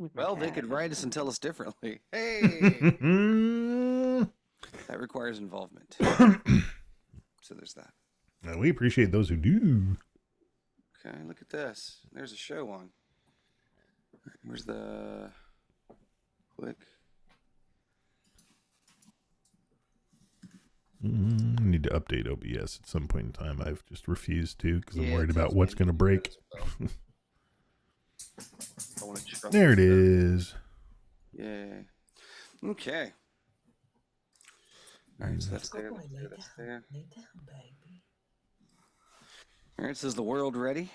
with my Well, they cat. could write us and tell us differently. Hey, that requires involvement. So there's that. Now, we appreciate those who do. Okay, look at this. There's a show on. Where's the click? I need to update OBS at some point in time. I've just refused to because I'm Yeah, worried it about tells what's me going to do break. that as well. I wanna trust There it this. is. Yay. Okay. All right, so that's there. That's there. That's there. Lay down, baby. All right, says the world ready.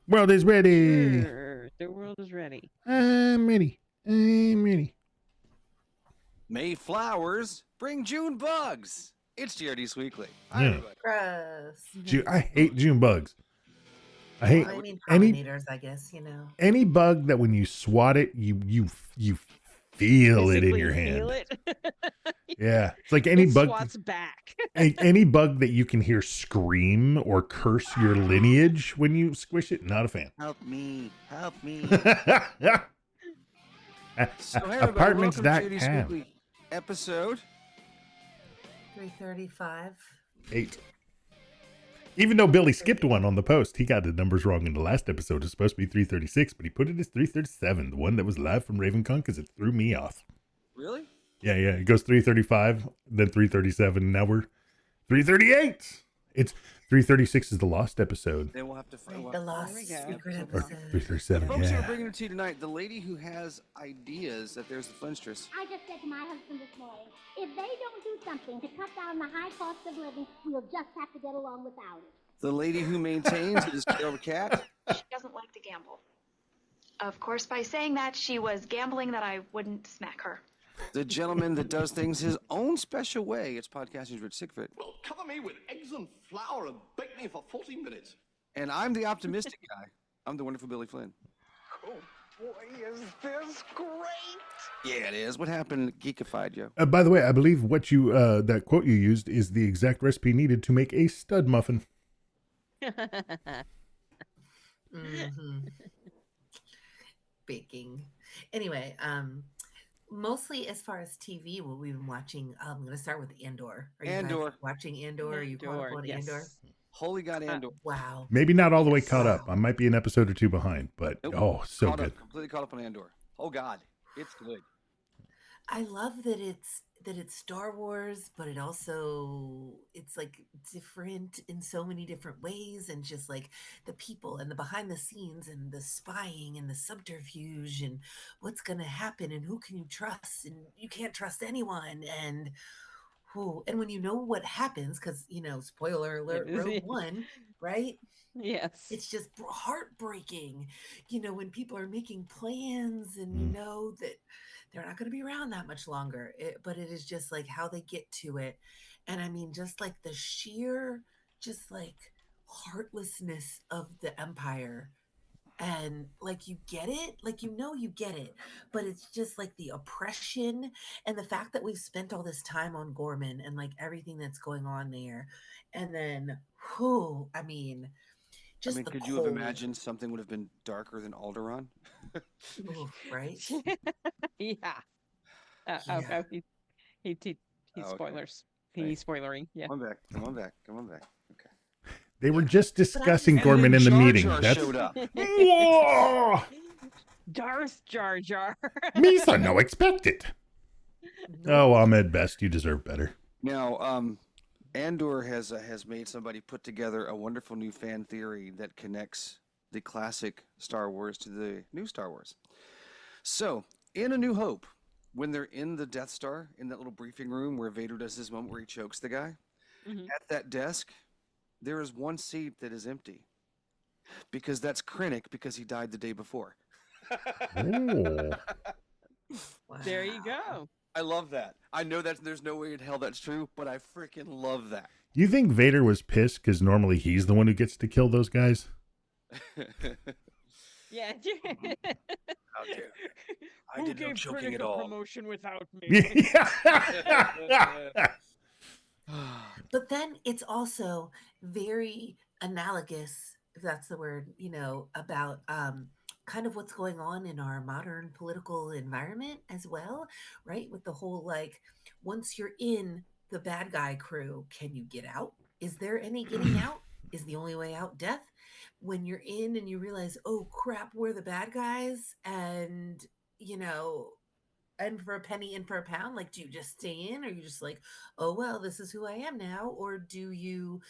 World is ready. Sure, the world is ready. I'm ready. I'm ready. May flowers bring June bugs. It's GRD Weekly. Hi, Yeah. everybody. Gross. I hate June bugs. I hate I mean, any pollinators, I guess, you know. any bug that when you swat it, you feel it in Physically your feel hand. it. Yeah, it's like any It bug. swats back. Any bug that you can hear scream or curse your lineage when you squish it. Not a fan. Help me. Help me. So, hey, everybody, welcome to GRD Apartments.com. Weekly episode. 335. 8. Even though Billy skipped one on the post, he got the numbers wrong in the last episode. It's supposed to be 336, but he put it as 337, the one that was live from RavenCon, because it threw me off. Really? Yeah. It goes 335, then 337. Now we're 338. It's 336 is the lost episode. Then we'll have to find The lost we go. secret Or episode. 337, Folks, who are yeah. bringing it to you tonight, the lady who has ideas that there's the Flintstress. I just said to my husband this morning, if they don't do something to cut down the high cost of living, we'll just have to get along without it. The lady who maintains it is Carol the Cat. She doesn't like to gamble. Of course, by saying that, she was gambling that I wouldn't smack her. The gentleman that does things his own special way. It's podcasting's Rich Sickford. Well, cover me with eggs and flour and bake me for 40 minutes. And I'm the optimistic guy. I'm the wonderful Billy Flynn. Oh boy, is this great! Yeah, it is. What happened geekified you? By the way, I believe what you that quote you used is the exact recipe needed to make a stud muffin. Mm-hmm. Baking. Anyway, mostly as far as TV, what we've been watching, I'm going to start with Andor. Are you Andor. guys watching Andor? Are you caught up on yes. Andor? Holy God, Andor. Wow. Maybe not all the way Yes. caught up. I might be an episode or two behind, but Nope. oh, so Caught good. up, completely caught up on Andor. Oh God, it's good. I love that it's Star Wars, but it's like different in so many different ways, and just like the people and the behind the scenes and the spying and the subterfuge and what's gonna happen and who can you trust and you can't trust anyone and who and when you know what happens, because spoiler alert, It is- Rogue One, right? Yes. It's just heartbreaking, when people are making plans and you know that they're not going to be around that much longer. But it is just like how they get to it. And I mean, just like the sheer, just like heartlessness of the Empire. And like you get it, like you get it, but it's just like the oppression and the fact that we've spent all this time on Gorman and like everything that's going on there. And then just the could you have cold. imagined something would have been darker than Alderaan? Oof, right? Yeah. Yeah. He Oh, okay. spoilers. Right. He's spoilery. Yeah. Come on back. Okay. They were just discussing And Gorman in then the Jar meeting. Jar That's showed up. Whoa! Darth Jar Jar. Misa, no expect it. Oh, Ahmed, best. You deserve better. Now, Andor has made somebody put together a wonderful new fan theory that connects the classic Star Wars to the new Star Wars. So, in A New Hope, when they're in the Death Star, in that little briefing room where Vader does his moment where he chokes the guy, Mhm. at that desk, there is one seat that is empty. Because that's Krennic, because he died the day before. Oh. There you Wow. go. I love that. I know that there's no way in hell that's true, but I freaking love that. You think Vader was pissed because normally he's the one who gets to kill those guys? Yeah. How dare I did no choking at all. Promotion without me. But then it's also very analogous, if that's the word, about kind of what's going on in our modern political environment as well, right? With the whole like, once you're in the bad guy crew, can you get out? Is there any getting out? Is the only way out death? When you're in and you realize, oh crap, we're the bad guys, and you know, and for a penny in for a pound, like, do you just stay in, or you just like, oh well, this is who I am now, or do you,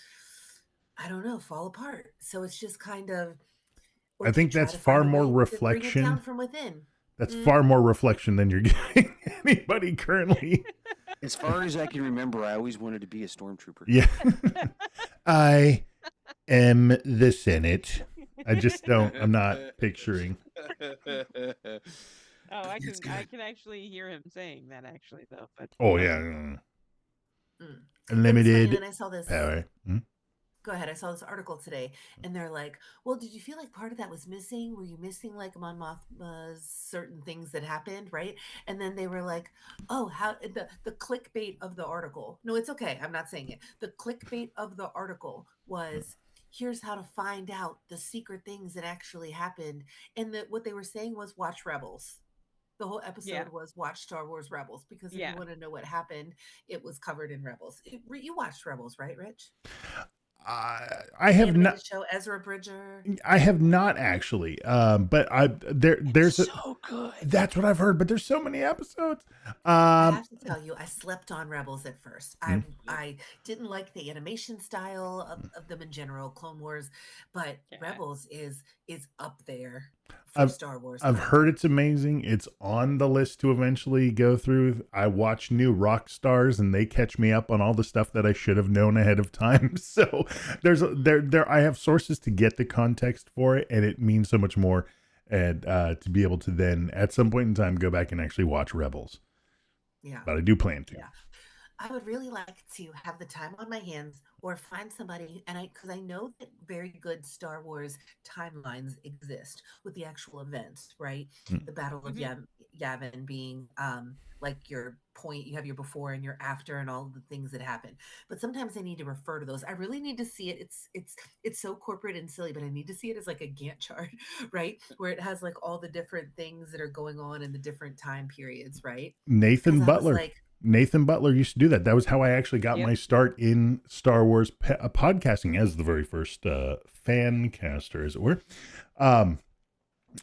I don't know, fall apart? So it's just kind of, or I do you think try that's to far find a more way to bring it down reflection. from within? That's Mm. far more reflection than you're getting anybody currently. As far as I can remember, I always wanted to be a stormtrooper. Yeah. I am the Senate. I just don't. I'm not picturing. Oh, I It's can good. actually hear him saying that actually though. But Oh okay. yeah. Mm. It was funny. Unlimited Then I saw this. power. Go ahead. I saw this article today, and they're like, "Well, did you feel like part of that was missing? Were you missing like Mon Mothma's certain things that happened, right?" And then they were like, "Oh, how the clickbait of the article? No, it's okay. I'm not saying it. The clickbait of the article was." Here's how to find out the secret things that actually happened. And that what they were saying was watch Rebels. The whole Yeah. episode was watch Star Wars Rebels, because if you Yeah. want to know what happened, it was covered in Rebels. You watched Rebels, right, Rich? I The have not. animated show, Ezra Bridger. I have not actually. But there's a. So good. That's what I've heard. But there's so many episodes. I Um. have to tell you, I slept on Rebels at first. Hmm. I didn't like the animation style of them in general, Clone Wars, but Yeah. Rebels is up there for I've Star Wars I've content. heard it's amazing. It's on the list to eventually go through. I watch new rock stars and they catch me up on all the stuff that I should have known ahead of time. So there I have sources to get the context for it, and it means so much more. And to be able to then at some point in time go back and actually watch Rebels. Yeah. But I do plan to. Yeah. I would really like to have the time on my hands, or find somebody, and because I know that very good Star Wars timelines exist with the actual events, right? Mm. The Battle of Yavin being like your point, you have your before and your after and all of the things that happen. But sometimes I need to refer to those. I really need to see it. It's so corporate and silly, but I need to see it as like a Gantt chart, right? Where it has like all the different things that are going on in the different time periods, right? Nathan Because I was Butler. like, Nathan Butler used to do that. That was how I actually got Yep. my start in Star Wars podcasting as the very first fan caster, as it were.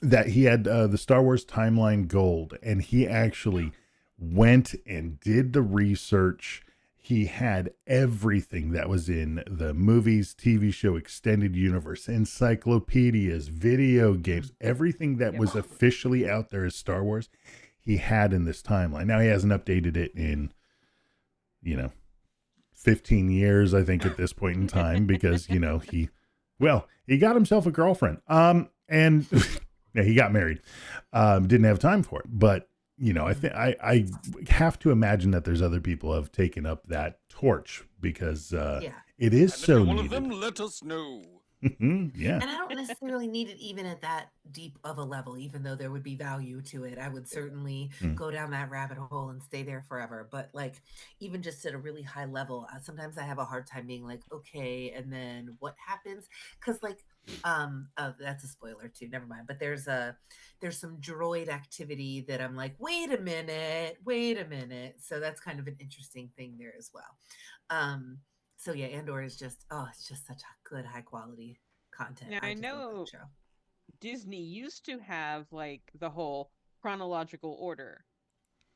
That he had the Star Wars Timeline Gold, and he actually went and did the research. He had everything that was in the movies, TV show, extended universe, encyclopedias, video games, everything that Yep. was officially out there as Star Wars, he had in this timeline. Now he hasn't updated it in, 15 years, I think, at this point in time, because, he got himself a girlfriend. And yeah, he got married. Didn't have time for it. But, I think I have to imagine that there's other people who have taken up that torch, because yeah. it is And if so you're one of needed. them, let us know. Yeah. And I don't necessarily need it even at that deep of a level, even though there would be value to it. I would certainly Mm. go down that rabbit hole and stay there forever. But like, even just at a really high level, sometimes I have a hard time being like, okay, and then what happens? Because like, oh, that's a spoiler too. Never mind. But there's some droid activity that I'm like, wait a minute. So that's kind of an interesting thing there as well. So yeah, Andor is just, it's just such a good high quality content. Now I I just love that know show. Disney used to have like the whole chronological order,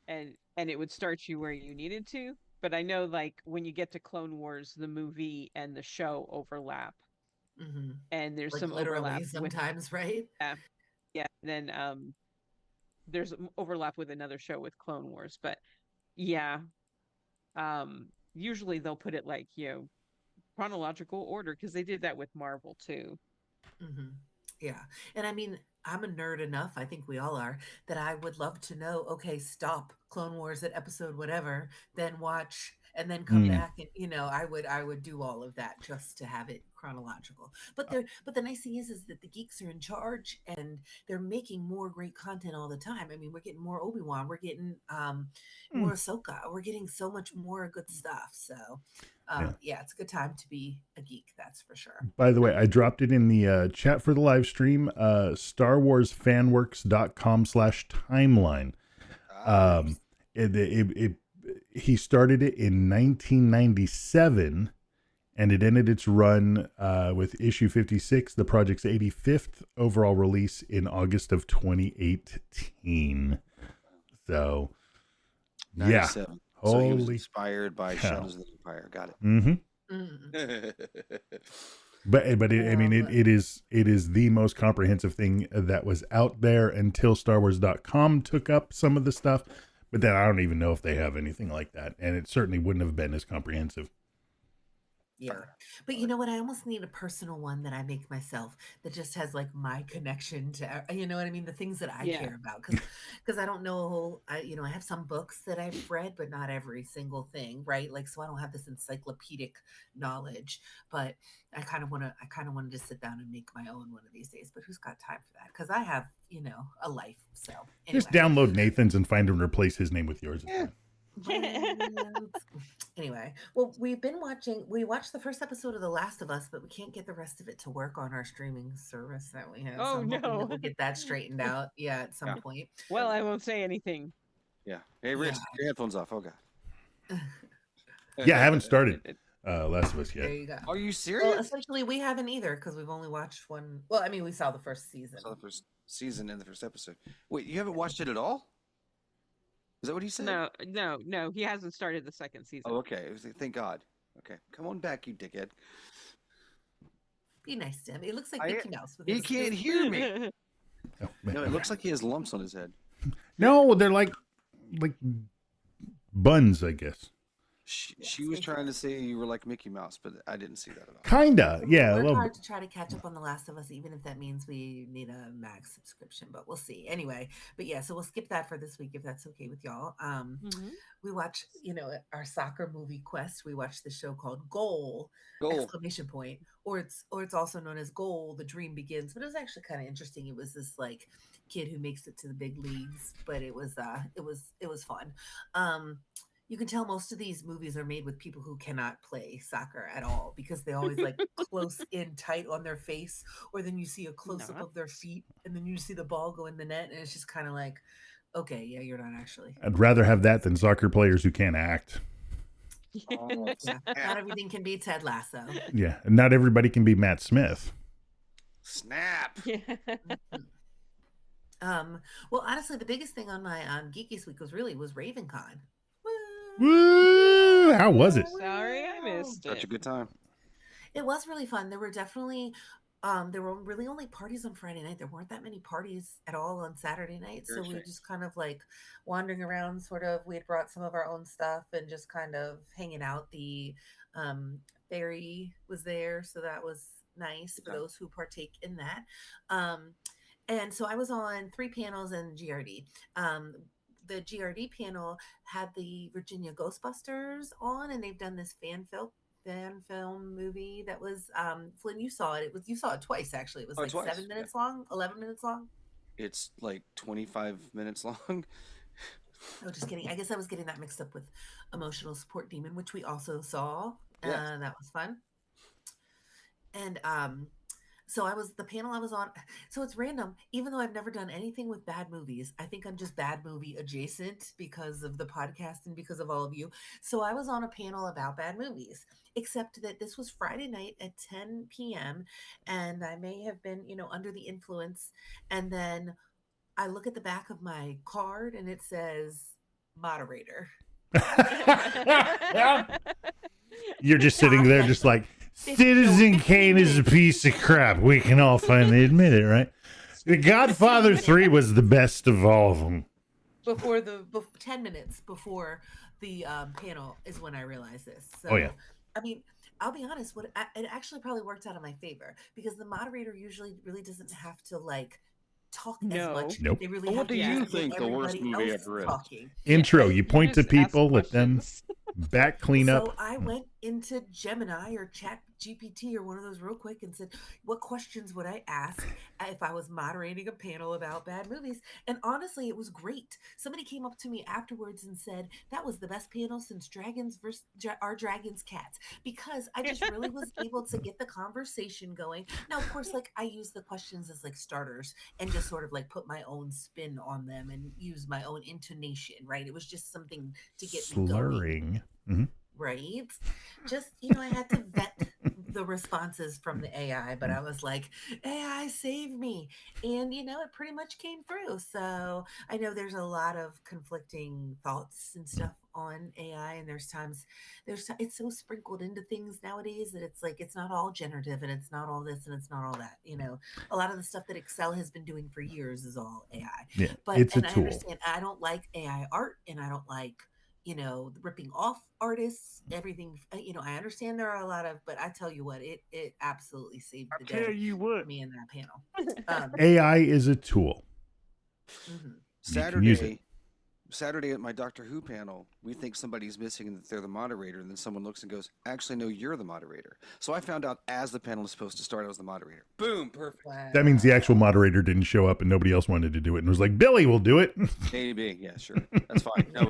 and it would start you where you needed to. But I know like when you get to Clone Wars, the movie and the show overlap, Hmm. and there's Like some overlap literally with sometimes, right? yeah. Then there's overlap with another show with Clone Wars, but yeah, usually they'll put it like chronological order because they did that with Marvel too. Hmm. Yeah. And I mean, I'm a nerd enough, I think we all are, that I would love to know, okay, stop Clone Wars at episode whatever, then watch and then come back, and I would do all of that just to have it chronological. But the nice thing is that the geeks are in charge, and they're making more great content all the time. I mean, we're getting more Obi-Wan, we're getting more Ahsoka, we're getting so much more good stuff. So yeah, it's a good time to be a geek, that's for sure. By the way, I dropped it in the chat for the live stream, StarWarsFanWorks.com/timeline. He started it in 1997, and it ended its run with issue 56, the project's 85th overall release, in August of 2018. So, 97. Yeah. So he was Holy inspired by cow. Shadows of the Empire. Got it. Mm-hmm. But it is the most comprehensive thing that was out there until StarWars.com took up some of the stuff. But then I don't even know if they have anything like that, and it certainly wouldn't have been as comprehensive. Yeah. But you know what? I almost need a personal one that I make myself that just has like my connection to, you know what I mean? The things that I Yeah. care about. Because I don't know, I have some books that I've read, but not every single thing, right? Like, so I don't have this encyclopedic knowledge, but I kind of wanted to sit down and make my own one of these days. But who's got time for that? Because I have, a life. So anyway. Just download Nathan's and find him and replace his name with yours. Yeah. Anyway, well, we watched the first episode of The Last of Us, but we can't get the rest of it to work on our streaming service that we have. Oh, so I'm hoping no. that we'll get that straightened out, at some point. Well, I won't say anything. Yeah. Hey, Rich, get your headphones off. Oh, God. Yeah, I haven't started Last of Us yet. There you go. Are you Well, serious? essentially, we haven't either because we've only watched one. Well, I mean, we saw the first season. I saw the first season and the first episode. Wait, you haven't watched it at all? Is that what he said? No. He hasn't started the second season. Oh, okay. It was like, thank God. Okay. Come on back, you dickhead. Be nice to him. It looks like Mickey Mouse. With He his- can't hear me. Oh, No, it looks like he has lumps on his head. No, they're like buns, I guess. She was trying to say you were like Mickey Mouse, but I didn't see that at all. Kinda, yeah. We're A little hard bit. to try to catch up on The Last of Us, even if that means we need a Max subscription, but we'll see. Anyway, but yeah, so we'll skip that for this week if that's okay with y'all. We watch, our soccer movie quest. We watched the show called Goal! Exclamation point, or it's also known as Goal, The Dream Begins. But it was actually kind of interesting. It was this like kid who makes it to the big leagues, but it was fun. You can tell most of these movies are made with people who cannot play soccer at all because they always like close in tight on their face, or then you see a close up of their feet and then you see the ball go in the net, and it's just kind of like, okay, yeah, you're not actually. I'd rather have that than soccer players who can't act. Oh, Yeah, not everything can be Ted Lasso. Yeah, and not everybody can be Matt Smith. snap. Well, honestly, the biggest thing on my Geekiest Week was RavenCon. Woo! How was it? Sorry, I missed Such a it. good time. It was really fun. There were definitely there were really only parties on Friday night. There weren't that many parties at all on Saturday night. So Very we were strange. just kind of like wandering around, sort of. We had brought some of our own stuff and just kind of hanging out. The ferry was there, so that was nice for Okay. those who partake in that. And so I was on 3 panels in GRD. The GRD panel had the Virginia Ghostbusters on, and they've done this fan film movie that was Flynn, you saw it. You saw it twice actually. It was Oh, like twice, 7 minutes long, 11 minutes long. It's like 25 minutes long. Oh, just kidding. I guess I was getting that mixed up with Emotional Support Demon, which we also saw. Yes. That was fun. And so the panel I was on, so it's random. Even though I've never done anything with bad movies, I think I'm just bad movie adjacent because of the podcast and because of all of you. So I was on a panel about bad movies, except that this was Friday night at 10 p.m. and I may have been, under the influence. And then I look at the back of my card and it says moderator. You're just sitting there just like, Citizen Kane is a piece of crap. We can all finally admit it, right? The Godfather 3 was the best of all of them. Before 10 minutes before the panel is when I realized this. So, Oh, yeah. I mean, I'll be honest, it actually probably worked out in my favor because the moderator usually really doesn't have to like talk as much. Nope. They really Well, have what to do you just get think the worst everybody movie else ever is? talking. Intro, you point to just ask people, let them questions. Back cleanup. So I went into Gemini or Chat GPT or one of those real quick and said, what questions would I ask if I was moderating a panel about bad movies? And honestly, it was great. Somebody came up to me afterwards and said, that was the best panel since Dragons versus Our Dragons Cats, because I just really was able to get the conversation going. Now, of course, like I use the questions as like starters and just sort of like put my own spin on them and use my own intonation, right? It was just something to get me going, Slurring. Mhm. right? Just, I had to vet the responses from the AI, but I was like, AI, save me. And, it pretty much came through. So I know there's a lot of conflicting thoughts and stuff on AI, and it's so sprinkled into things nowadays that it's like it's not all generative and it's not all this and it's not all that. A lot of the stuff that Excel has been doing for years is all AI. Yeah, But it's a and I tool. understand I don't like AI art, and I don't like ripping off artists, everything. I understand there are a lot of, but I tell you what, it absolutely saved the day for me in that panel. AI is a tool. Mhm. You can use it. Saturday at my Doctor Who panel, we think somebody's missing and that they're the moderator, and then someone looks and goes, "Actually, no, you're the moderator." So I found out as the panel is supposed to start, I was the moderator. Boom, perfect. That means the actual moderator didn't show up and nobody else wanted to do it and was like, Billy will do it. Maybe, yeah, sure, that's fine. No.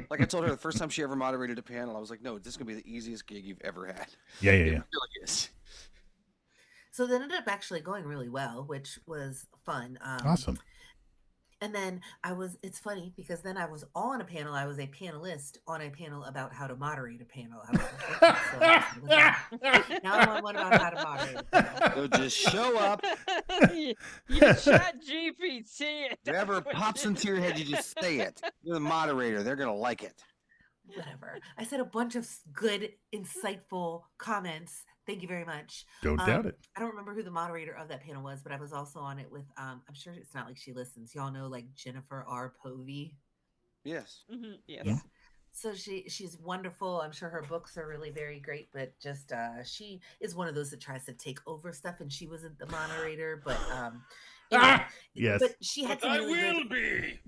Like I told her the first time she ever moderated a panel, I was like, "No, this is gonna be the easiest gig you've ever had." Yeah. It really is. So that ended up actually going really well, which was fun. Awesome. And then it's funny because then I was on a panel. I was a panelist on a panel about how to moderate a panel. I was now I'm on one about how to moderate a panel. So just show up. you chat GPT it. Whatever pops into your head, you just say it. You're the moderator. They're gonna like it. Whatever. I said a bunch of good, insightful comments. Thank you very much. Don't doubt it. I don't remember who the moderator of that panel was, but I was also on it with, I'm sure it's not like she listens. Y'all know like Jennifer R. Povey. Yes. Mm-hmm. Yes. Yeah. So she's wonderful. I'm sure her books are really very great, but just she is one of those that tries to take over stuff, and she wasn't the moderator, but anyway, Yes. but she had some really I will good, be.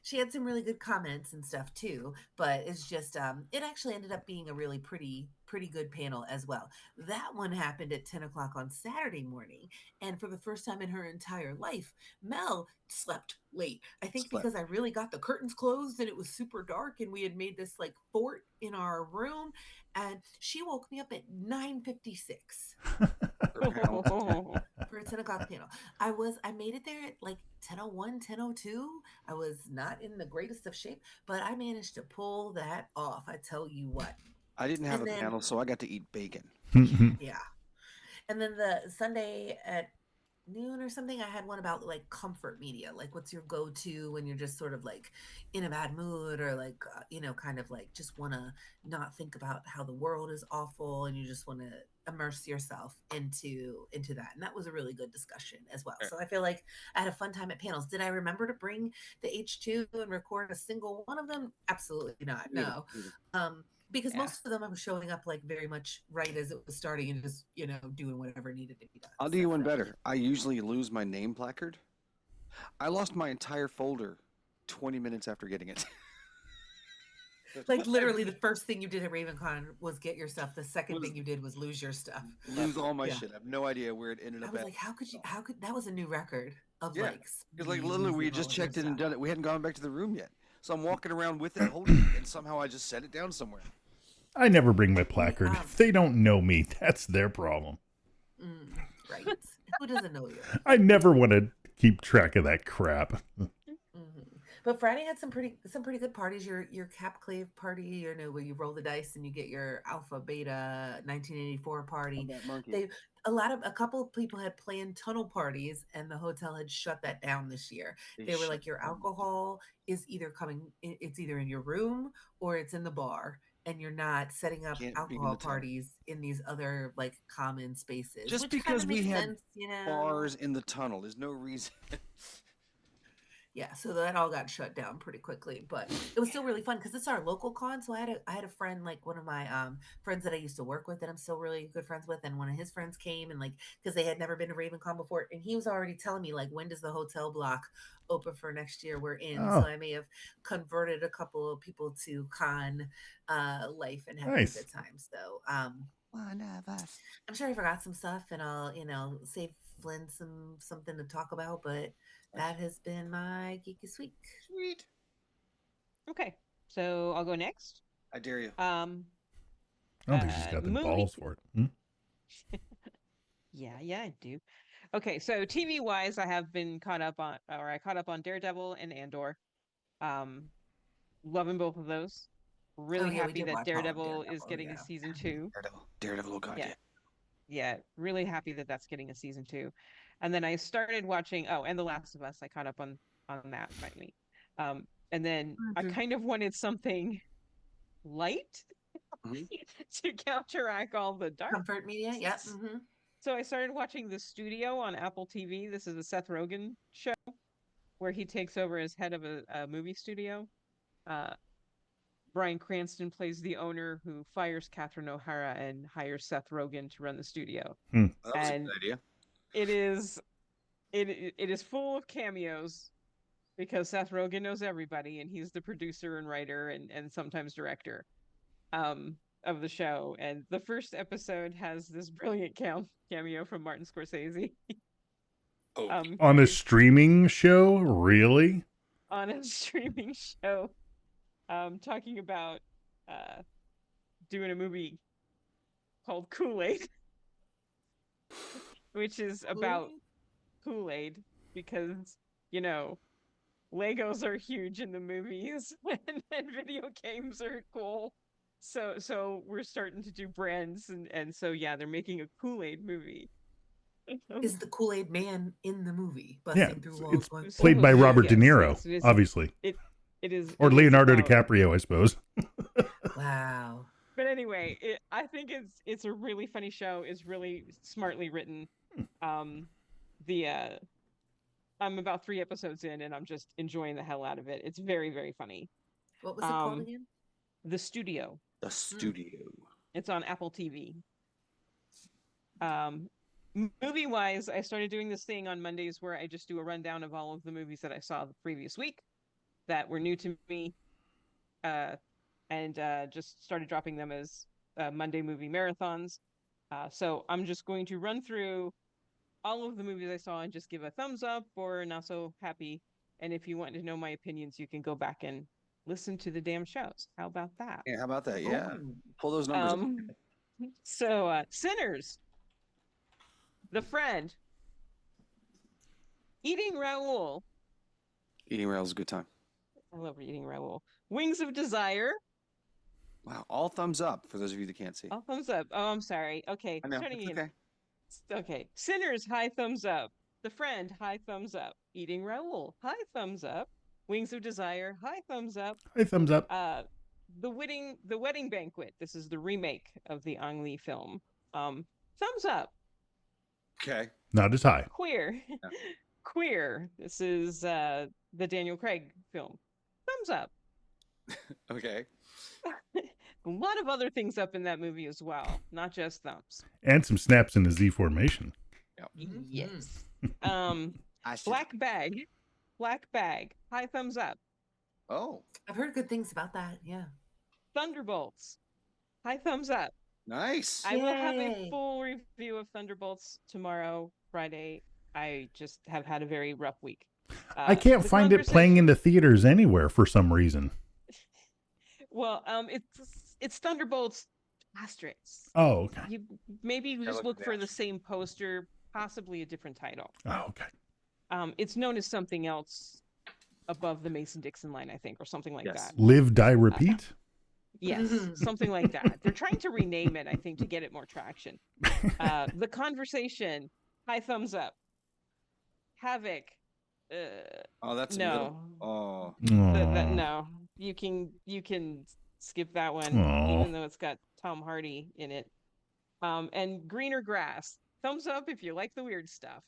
she had some really good comments and stuff too. But it's just it actually ended up being a really pretty good panel as well. That one happened at 10 o'clock on Saturday morning, and for the first time in her entire life, Mel slept late. I think Slept. because I really got the curtains closed and it was super dark, and we had made this like fort in our room, and she woke me up at 9:56 for a 10 o'clock panel. I made it there at like 10:01, 10:02. I was not in the greatest of shape, but I managed to pull that off. I tell you what. I didn't have And a then- panel, so I got to eat bacon. Yeah. And then the Sunday at noon or something, I had one about like comfort media. Like, what's your go to when you're just sort of like in a bad mood, or like, kind of like just want to not think about how the world is awful, and you just want to immerse yourself into that. And that was a really good discussion as well. So I feel like I had a fun time at panels. Did I remember to bring the H2 and record a single one of them? Absolutely not. No. Because most of them I was showing up like very much right as it was starting and just, doing whatever needed to be done. I'll do you one better. I usually lose my name placard. I lost my entire folder 20 minutes after getting it. Like literally the first thing you did at RavenCon was get your stuff. The second thing you did was lose your stuff. Lose all my shit. I have no idea where it ended up I was at. like, how could that was a new record of Yeah. like Because like literally losing we all just of your checked in and stuff. done it. We hadn't gone back to the room yet. So I'm walking around with it, holding it, and somehow I just set it down somewhere. I never bring my placard. If they don't know me, that's their problem. Right. Who doesn't know you? I never want to keep track of that crap. But Friday had some pretty good parties. Your Capclave party, where you roll the dice and you get your Alpha Beta 1984 party. A couple of people had planned tunnel parties, and the hotel had shut that down this year. They were like, your alcohol is it's either in your room or it's in the bar, and you're not setting up alcohol parties in these other like common spaces. Just which because we makes had sense, bars in the tunnel, there's no reason. Yeah, so that all got shut down pretty quickly, but it was still really fun because it's our local con. So I had a friend, like one of my friends that I used to work with that I'm still really good friends with, and one of his friends came and like because they had never been to RavenCon before, and he was already telling me like when does the hotel block open for next year? We're in, so Oh, I may have converted a couple of people to con life and having a nice. good time. So One of us. I'm sure I forgot some stuff, and I'll save Flynn something to talk about, but that has been my geeky week. Sweet. Okay, so I'll go next. I dare you. Um, I don't think she's got the movie. balls for it. Hmm? Yeah, I do. Okay, so TV wise, I caught up on Daredevil and Andor. Um, Loving both of those. Oh Really yeah, we happy did that watch all of Daredevil is Daredevil. getting a Yeah. season 2. Daredevil. Oh god, Yeah, yeah. yeah, really happy that that's getting a season 2. And then I started watching, oh, and The Last of Us. I caught up on that finally. And then I Mhm. kind of wanted something light Mhm. to counteract all the dark. Comfort media. Yep. Mm-hmm. So I started watching The Studio on Apple TV. This is a Seth Rogen show where he takes over as head of a movie studio. Uh, Bryan Cranston plays the owner who fires Catherine O'Hara and hires Seth Rogen to run the studio. Hmm. That was a And good idea. it is it is full of cameos because Seth Rogen knows everybody and he's the producer and writer and sometimes director of the show. And the first episode has this brilliant cameo from Martin Scorsese. Oh, On a He's streaming show? Really? on a streaming show talking about uh doing a movie called Kool-Aid, which is about Kool-Aid? Kool-Aid because, you know, Legos are huge in the movies and video games are cool. So we're starting to do brands and so yeah, they're making a Kool-Aid movie. Is the Kool-Aid man in the movie Yeah, busting through walls it's going? played by Robert De Yes, Niro, yes, it is. obviously, It or it is Leonardo about, DiCaprio, I suppose. Wow. but anyway, I think it's a really funny show. It's really smartly written. Um, the I'm about 3 episodes in, and I'm just enjoying the hell out of it. It's very, very funny. What was it called Um, again? The Studio. the studio. It's on Apple TV. Movie wise, I started doing this thing on Mondays where I just do a rundown of all of the movies that I saw the previous week that were new to me, uh, and just started dropping them as Monday movie marathons. So I'm just going to run through all of the movies I saw and just give a thumbs up or not so happy. And if you want to know my opinions, you can go back and listen to the damn shows. How about that? Yeah, how about that? Yeah. Oh, Pull those numbers up. So Sinners, The Friend, Eating Raoul. Eating Rail's a good time. I love Eating Raoul. Wings of Desire. Wow. All thumbs up for those of you that can't see. All thumbs up. Oh, I'm sorry. Okay, I know. starting It's again. okay. Okay. Sinners, high thumbs up. The Friend, high thumbs up. Eating Raoul, high thumbs up. Wings of Desire, high thumbs up. Hey, thumbs up. The Wedding Banquet. This is the remake of the Ang Lee film. Thumbs up. Okay. Not as high. Queer. Yeah. Queer. This is the Daniel Craig film. Thumbs up. Okay. A lot of other things up in that movie as well, not just thumbs. And some snaps in the Z formation. Yes. I should. Black Bag. Black Bag. High thumbs up. Oh, I've heard good things about that. Yeah. Thunderbolts. High thumbs up. nice. I will have a Yay. full review of Thunderbolts tomorrow, Friday. I just have had a very rough week. I can't The find it playing in the theaters anywhere for some reason. Well, it's Thunderbolts asterisks. Oh, okay. You maybe Gotta just look look at for the the same poster, possibly a different title. Oh, okay. It's known as something else above the Mason-Dixon line, I think, or something like Yes. that. Live, die, repeat. Yes, something like that. They're trying to rename it, I think, to get it more traction. The Conversation, high thumbs up. Havoc, Oh, that's no. a little. Oh, Aw. No, you can skip that one, Aw. even though it's got Tom Hardy in it. And Greener Grass, thumbs up if you like the weird stuff.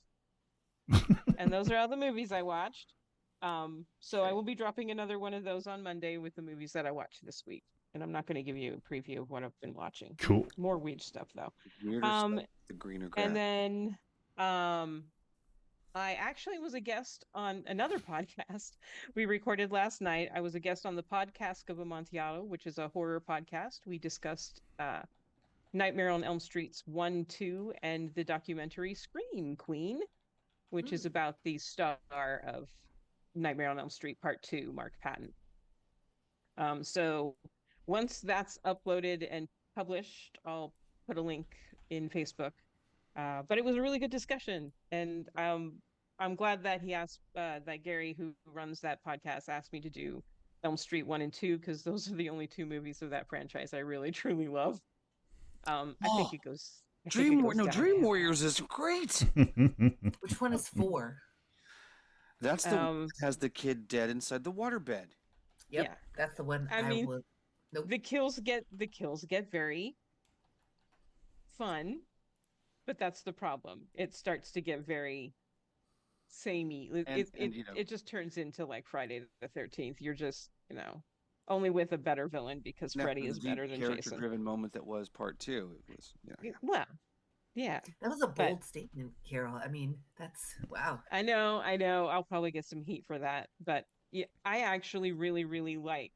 And those are all the movies I watched. So I will be dropping another one of those on Monday with the movies that I watched this week. And I'm not going to give you a preview of what I've been watching. Cool. More weird stuff though. Weirder stuff, the greener grass. And then I actually was a guest on another podcast we recorded last night. I was a guest on the Podcast of Amontillado, which is a horror podcast. We discussed Nightmare on Elm Street's 1, 2, and the documentary Scream Queen, which is about the star of Nightmare on Elm Street Part 2, Mark Patton. So once that's uploaded and published, I'll put a link in Facebook. But it was a really good discussion, and I'm glad that he asked that Gary, who runs that podcast, asked me to do Elm Street 1 and 2 because those are the only two movies of that franchise I really truly love. I think it goes. Dream Warriors is great. Which one is 4? That's the one that has the kid dead inside the waterbed. Yep, Yeah. that's the one. I mean, will. Nope. the kills get very fun, but that's the problem. It starts to get very samey. It just turns into like Friday the 13th. You're just, only with a better villain because Freddy is better than Jason. Character-driven moment that was Part 2. It was, Well, yeah. That was a bold statement, Carol. I mean, that's wow. I know. I'll probably get some heat for that, but yeah, I actually really, really like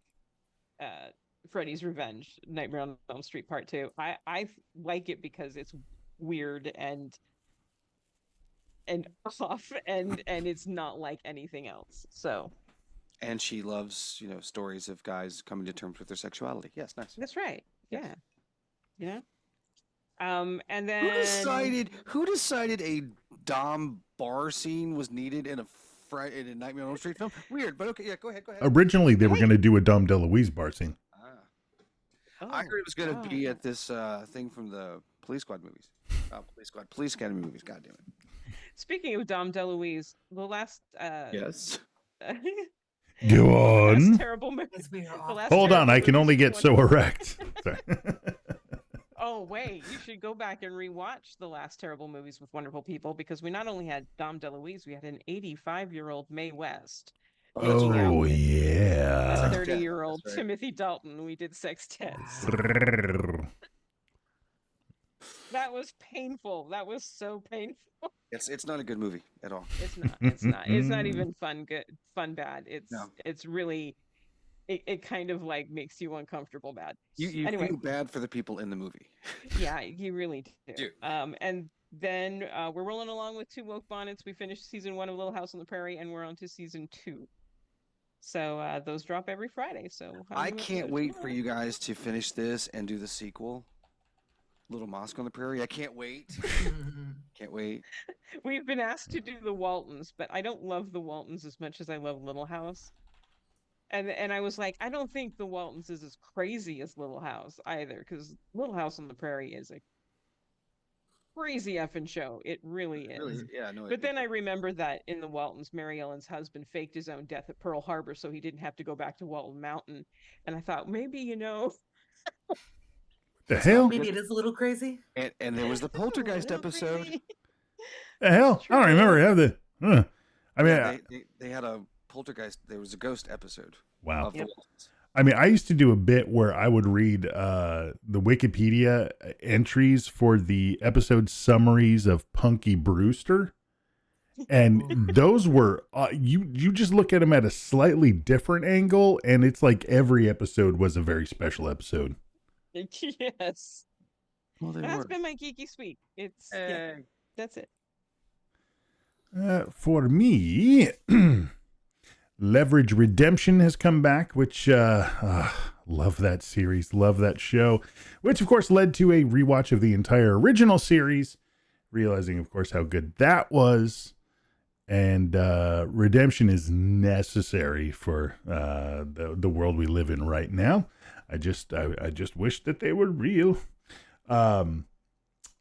Freddy's Revenge, Nightmare on Elm Street Part 2. I like it because it's weird and off and it's not like anything else. So. And she loves, stories of guys coming to terms with their sexuality. Yes, nice. That's right. Yeah. And then who decided a Dom bar scene was needed in a Nightmare on Elm Street film? Weird, but okay, yeah, go ahead. Originally, they were going to do a Dom DeLuise bar scene. I heard it was going to be at this thing from the Police Squad movies. Police Academy movies. God damn it. Speaking of Dom DeLuise, the last yes. Go on. Terrible movie. Hold on, I can only get so erect. Oh wait, you should go back and rewatch the last terrible movies with wonderful people because we not only had Dom DeLuise, we had an 85-year-old Mae West. Oh yeah. A 30-year-old Timothy Dalton. We did Sextets. That was painful. That was so painful. It's not a good movie at all. It's not. It's not even fun bad. It's really it kind of like makes you uncomfortable bad. You feel bad for the people in the movie. Yeah, you really do. And then we're rolling along with 2 Woke Bonnets. We finished season 1 of Little House on the Prairie and we're on to season 2. So those drop every Friday. So I can't wait for you guys to finish this and do the sequel. Little Mosque on the Prairie. I can't wait. Can't wait. We've been asked to do the Waltons, but I don't love the Waltons as much as I love Little House. And I was like, I don't think the Waltons is as crazy as Little House either, because Little House on the Prairie is a crazy effing show. It really is. Really, yeah, no. But then I remember that in the Waltons, Mary Ellen's husband faked his own death at Pearl Harbor so he didn't have to go back to Walton Mountain. And I thought maybe, the hell? Maybe it is a little crazy. And there was the Poltergeist episode. Crazy. The hell? I don't remember. I mean, they had a Poltergeist. There was a ghost episode. Wow. Of the I mean, I used to do a bit where I would read the Wikipedia entries for the episode summaries of Punky Brewster. And those were, you just look at them at a slightly different angle, and it's like every episode was a very special episode. Yes. Well, That's been my geeky speak. It's that's it. For me, Leverage Redemption has come back, which love that series, love that show, which of course led to a rewatch of the entire original series, realizing of course how good that was. And redemption is necessary for the world we live in right now. I just wish that they were real.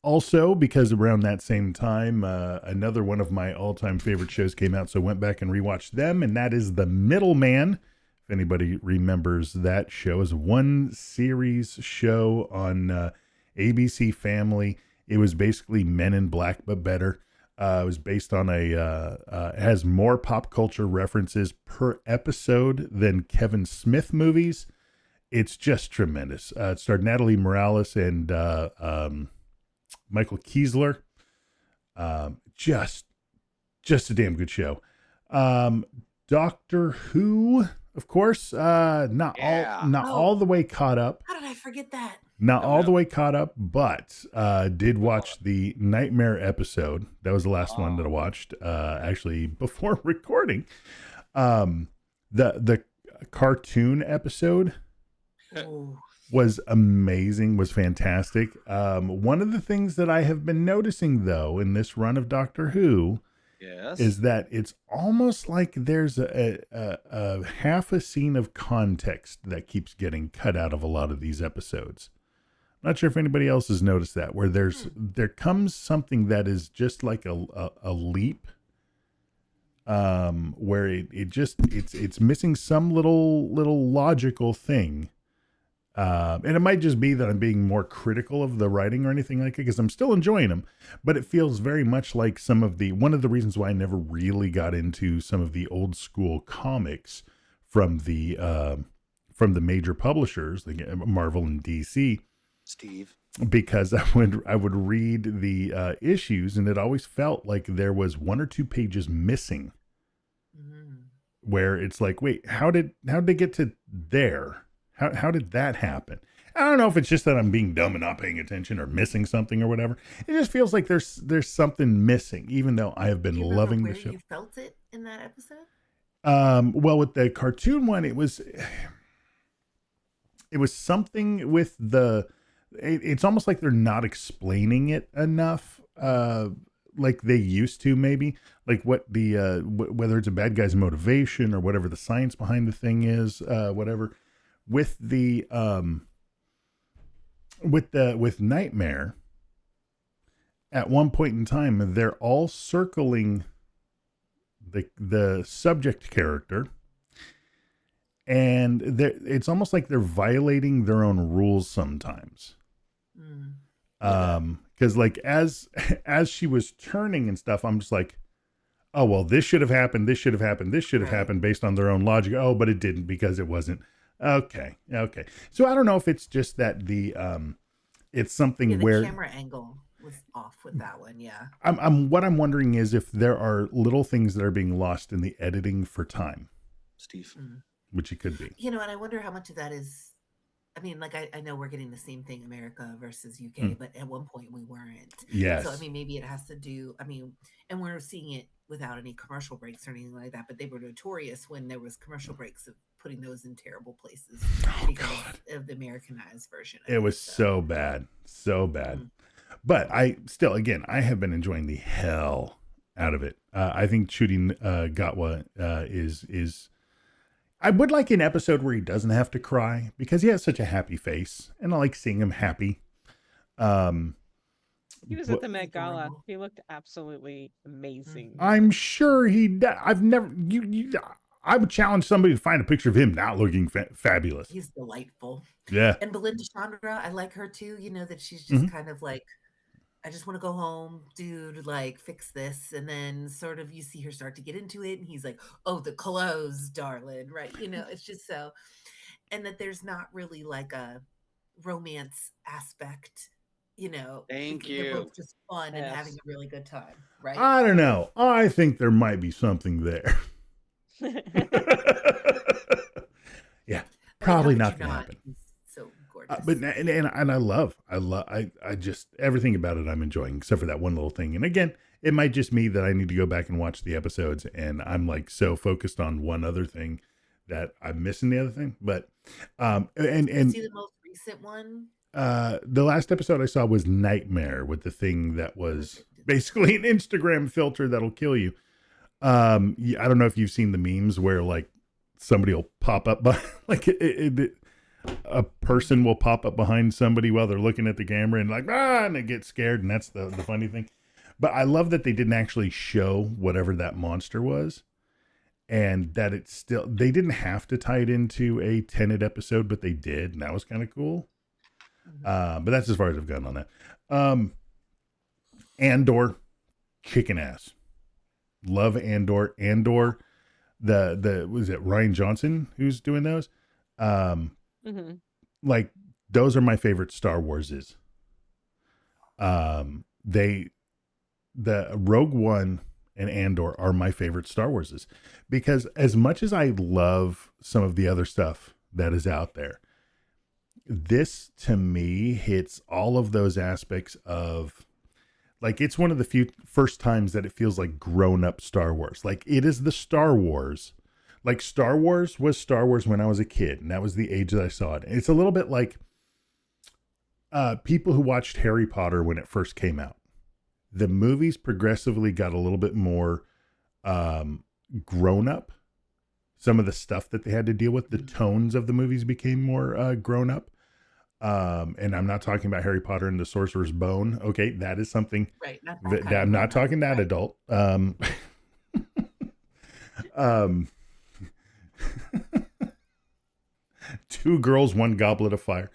Also, because around that same time, another one of my all-time favorite shows came out, so I went back and rewatched them, and that is The Middleman. If anybody remembers that show, is a one-series show on ABC Family. It was basically Men in Black, but better. It was based on it has more pop culture references per episode than Kevin Smith movies. It's just tremendous. It starred Natalie Morales and Michael Kiesler. Just a damn good show. Doctor Who, of course, not all the way caught up. How did I forget that? Not all the way caught up, but did watch the Nightmare episode. That was the last one that I watched, actually before recording. The cartoon episode was amazing, was fantastic. One of the things that I have been noticing, though, in this run of Doctor Who, is that it's almost like there's a half a scene of context that keeps getting cut out of a lot of these episodes. I'm not sure if anybody else has noticed that, where there comes something that is just like a leap, where it's missing some little logical thing. And it might just be that I'm being more critical of the writing or anything like it, because I'm still enjoying them, but it feels very much like one of the reasons why I never really got into some of the old school comics from the major publishers, like Marvel and DC, Steve, because I would read the issues, and it always felt like there was 1 or 2 pages missing, where it's like, wait, how did they get to there? How did that happen? I don't know if it's just that I'm being dumb and not paying attention or missing something or whatever. It just feels like there's something missing, even though I have been loving the show. You felt it in that episode? Well, with the cartoon one, it was something with it's almost like they're not explaining it enough, like they used to, maybe, like what whether it's a bad guy's motivation or whatever the science behind the thing is, whatever. With with Nightmare, at one point in time, they're all circling the subject character, and it's almost like they're violating their own rules sometimes. Because like as she was turning and stuff, I'm just like, oh well, this should have happened, this should have happened, this should have happened based on their own logic. Oh, but it didn't because it wasn't. Okay. So I don't know if it's just that it's something where the camera angle was off with that one. Yeah. What I'm wondering is if there are little things that are being lost in the editing for time, Steve, which it could be. And I wonder how much of that is. I mean, like I know we're getting the same thing, America versus UK, but at one point we weren't. Yes. So I mean, maybe it has to do. I mean, and we're seeing it without any commercial breaks or anything like that. But they were notorious when there was commercial breaks of putting those in terrible places because of the Americanized version. It was so bad. But I have been enjoying the hell out of it. I think shooting Gatwa is. I would like an episode where he doesn't have to cry, because he has such a happy face, and I like seeing him happy. He was at the Met Gala. He looked absolutely amazing. I'm sure I've never. I would challenge somebody to find a picture of him not looking fabulous. He's delightful. Yeah. And Belinda Chandra, I like her too. That she's just kind of like, I just want to go home, dude, like fix this. And then sort of you see her start to get into it. And he's like, oh, the clothes, darling. Right. It's just so, and that there's not really like a romance aspect, Thank they're you. both just fun and having a really good time. Right. I don't know. I think there might be something there. Yeah. Probably not going to happen. So gorgeous. But I just everything about it I'm enjoying, except for that one little thing. And again, it might just me that I need to go back and watch the episodes, and I'm like so focused on one other thing that I'm missing the other thing. But and see the most recent one. The last episode I saw was Nightmare, with the thing that was basically an Instagram filter that'll kill you. I don't know if you've seen the memes where like somebody will pop up by like a person will pop up behind somebody while they're looking at the camera and like, and they get scared. And that's the funny thing. But I love that they didn't actually show whatever that monster was, and that they didn't have to tie it into a Tenet episode, but they did. And that was kind of cool. But that's as far as I've gotten on that. Andor, kicking ass. Love Andor. Andor, the was it Ryan Johnson who's doing those? Hmm. Like those are my favorite Star Warses. They the Rogue One and Andor are my favorite Star Warses because as much as I love some of the other stuff that is out there, this to me hits all of those aspects of like it's one of the few first times that it feels like grown up Star Wars. Like it is the Star Wars. Like Star Wars was Star Wars when I was a kid, and that was the age that I saw it. It's a little bit like people who watched Harry Potter when it first came out. The movies progressively got a little bit more grown up. Some of the stuff that they had to deal with, the tones of the movies became more grown up. And I'm not talking about Harry Potter and the Sorcerer's Bone. Okay, that is something Right. Not that, kind of I'm not grown up. talking that Right. adult. Um, Two girls, one goblet of fire.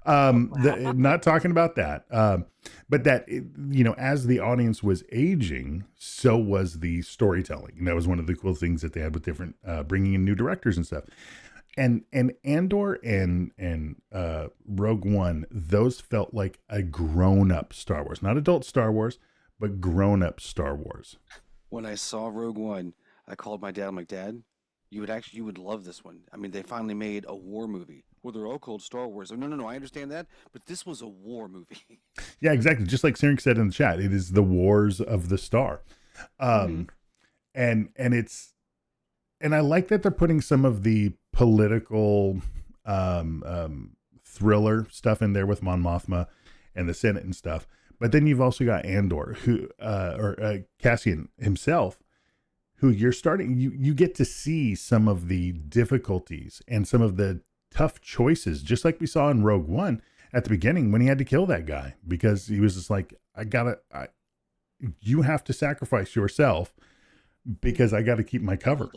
Not talking about that. But that, as the audience was aging, so was the storytelling. And that was one of the cool things that they had with different, bringing in new directors and stuff. And Andor and Rogue One, those felt like a grown up Star Wars, not adult Star Wars, but grown up Star Wars. When I saw Rogue One, I called my dad. I'm like, Dad, you would love this one. I mean, they finally made a war movie. Well, they're all called Star Wars. Oh, no, I understand that, but this was a war movie. Yeah, exactly. Just like Syrinx said in the chat, it is the Wars of the Star. And it's, and I like that they're putting some of the political thriller stuff in there with Mon Mothma and the Senate and stuff. But then you've also got Andor, who or Cassian himself, who you're starting. You get to see some of the difficulties and some of the tough choices, just like we saw in Rogue One at the beginning when he had to kill that guy because he was just like, you have to sacrifice yourself because I got to keep my cover.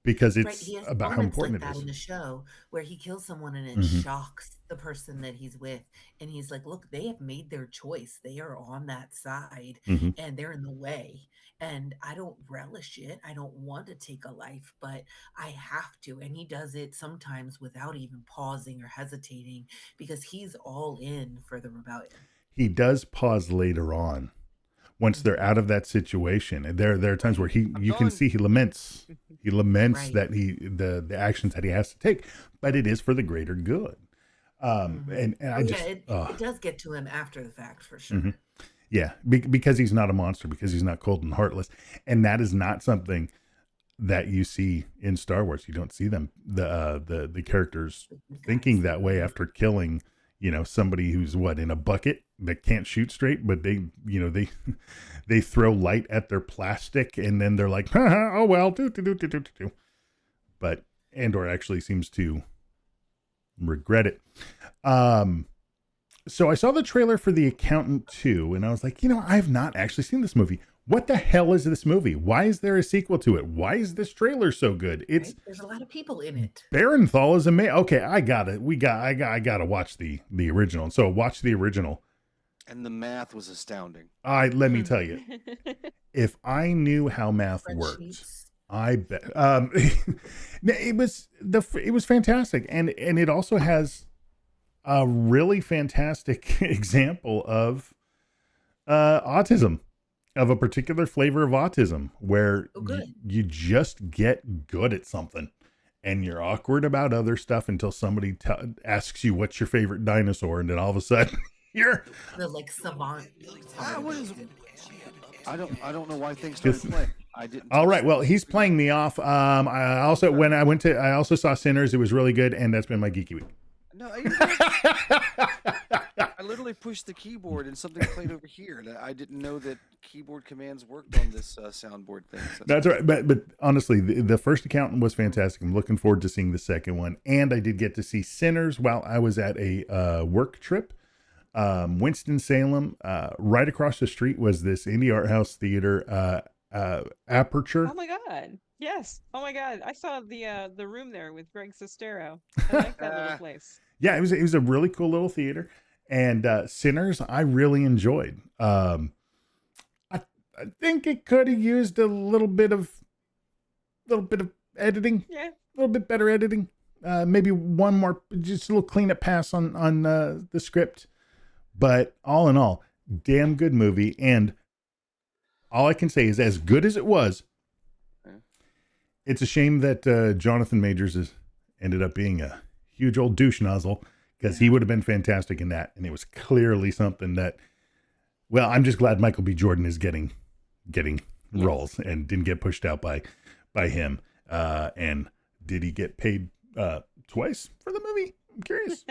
Because it's He has about how moments important like it that is. in the show where he kills someone and it Mhm. shocks the person that he's with, and he's like, "Look, they have made their choice. They are on that side, Mhm. and they're in the way. And I don't relish it. I don't want to take a life, but I have to." And he does it sometimes without even pausing or hesitating because he's all in for the rebellion. He does pause later on once they're out of that situation. And there are times where you can see he laments. He laments that the actions that he has to take, but it is for the greater good. And I just it does get to him after the fact for sure. Mhm. Yeah, because he's not a monster, because he's not cold and heartless, and that is not something that you see in Star Wars. You don't see them the characters thinking that way after killing somebody who's in a bucket that can't shoot straight, but they they throw light at their plastic and then they're like, oh well, do. But Andor actually seems to regret it. So I saw the trailer for The Accountant 2 and I was like, I've not actually seen this movie. What the hell is this movie? Why is there a sequel to it? Why is this trailer so good? There's a lot of people in it. Barenthal is amazing. Okay, I got it. I got to watch the original. So watch the original. And the math was astounding. Let me tell you, if I knew how math worked, I bet it was fantastic, and it also has a really fantastic example of autism, of a particular flavor of autism, where you just get good at something, and you're awkward about other stuff until somebody asks you what's your favorite dinosaur, and then all of a sudden you're the savant. I don't know why things started playing. I didn't. All right. Well, he's playing me off. I also I also saw Sinners. It was really good, and that's been my geeky week. No, I literally pushed the keyboard and something played over here. I didn't know that keyboard commands worked on this soundboard thing. So that's right. But honestly, the first Accountant was fantastic. I'm looking forward to seeing the second one, and I did get to see Sinners while I was at a work trip. Winston-Salem, right across the street was this indie art house theater, Aperture. Oh my God. Yes. Oh my God. I saw the room there with Greg Sestero. I like that little place. Yeah, it was a really cool little theater. And Sinners, I really enjoyed. I think it could have used a little bit of editing, Yeah. a little bit better editing. Maybe one more, just a little cleanup pass on the script. But all in all, damn good movie. And all I can say is, as good as it was, it's a shame that Jonathan Majors has ended up being a huge old douche nozzle, because he would have been fantastic in that. And it was clearly something that, well, I'm just glad Michael B. Jordan is getting roles and didn't get pushed out by him. And did he get paid twice for the movie? I'm curious.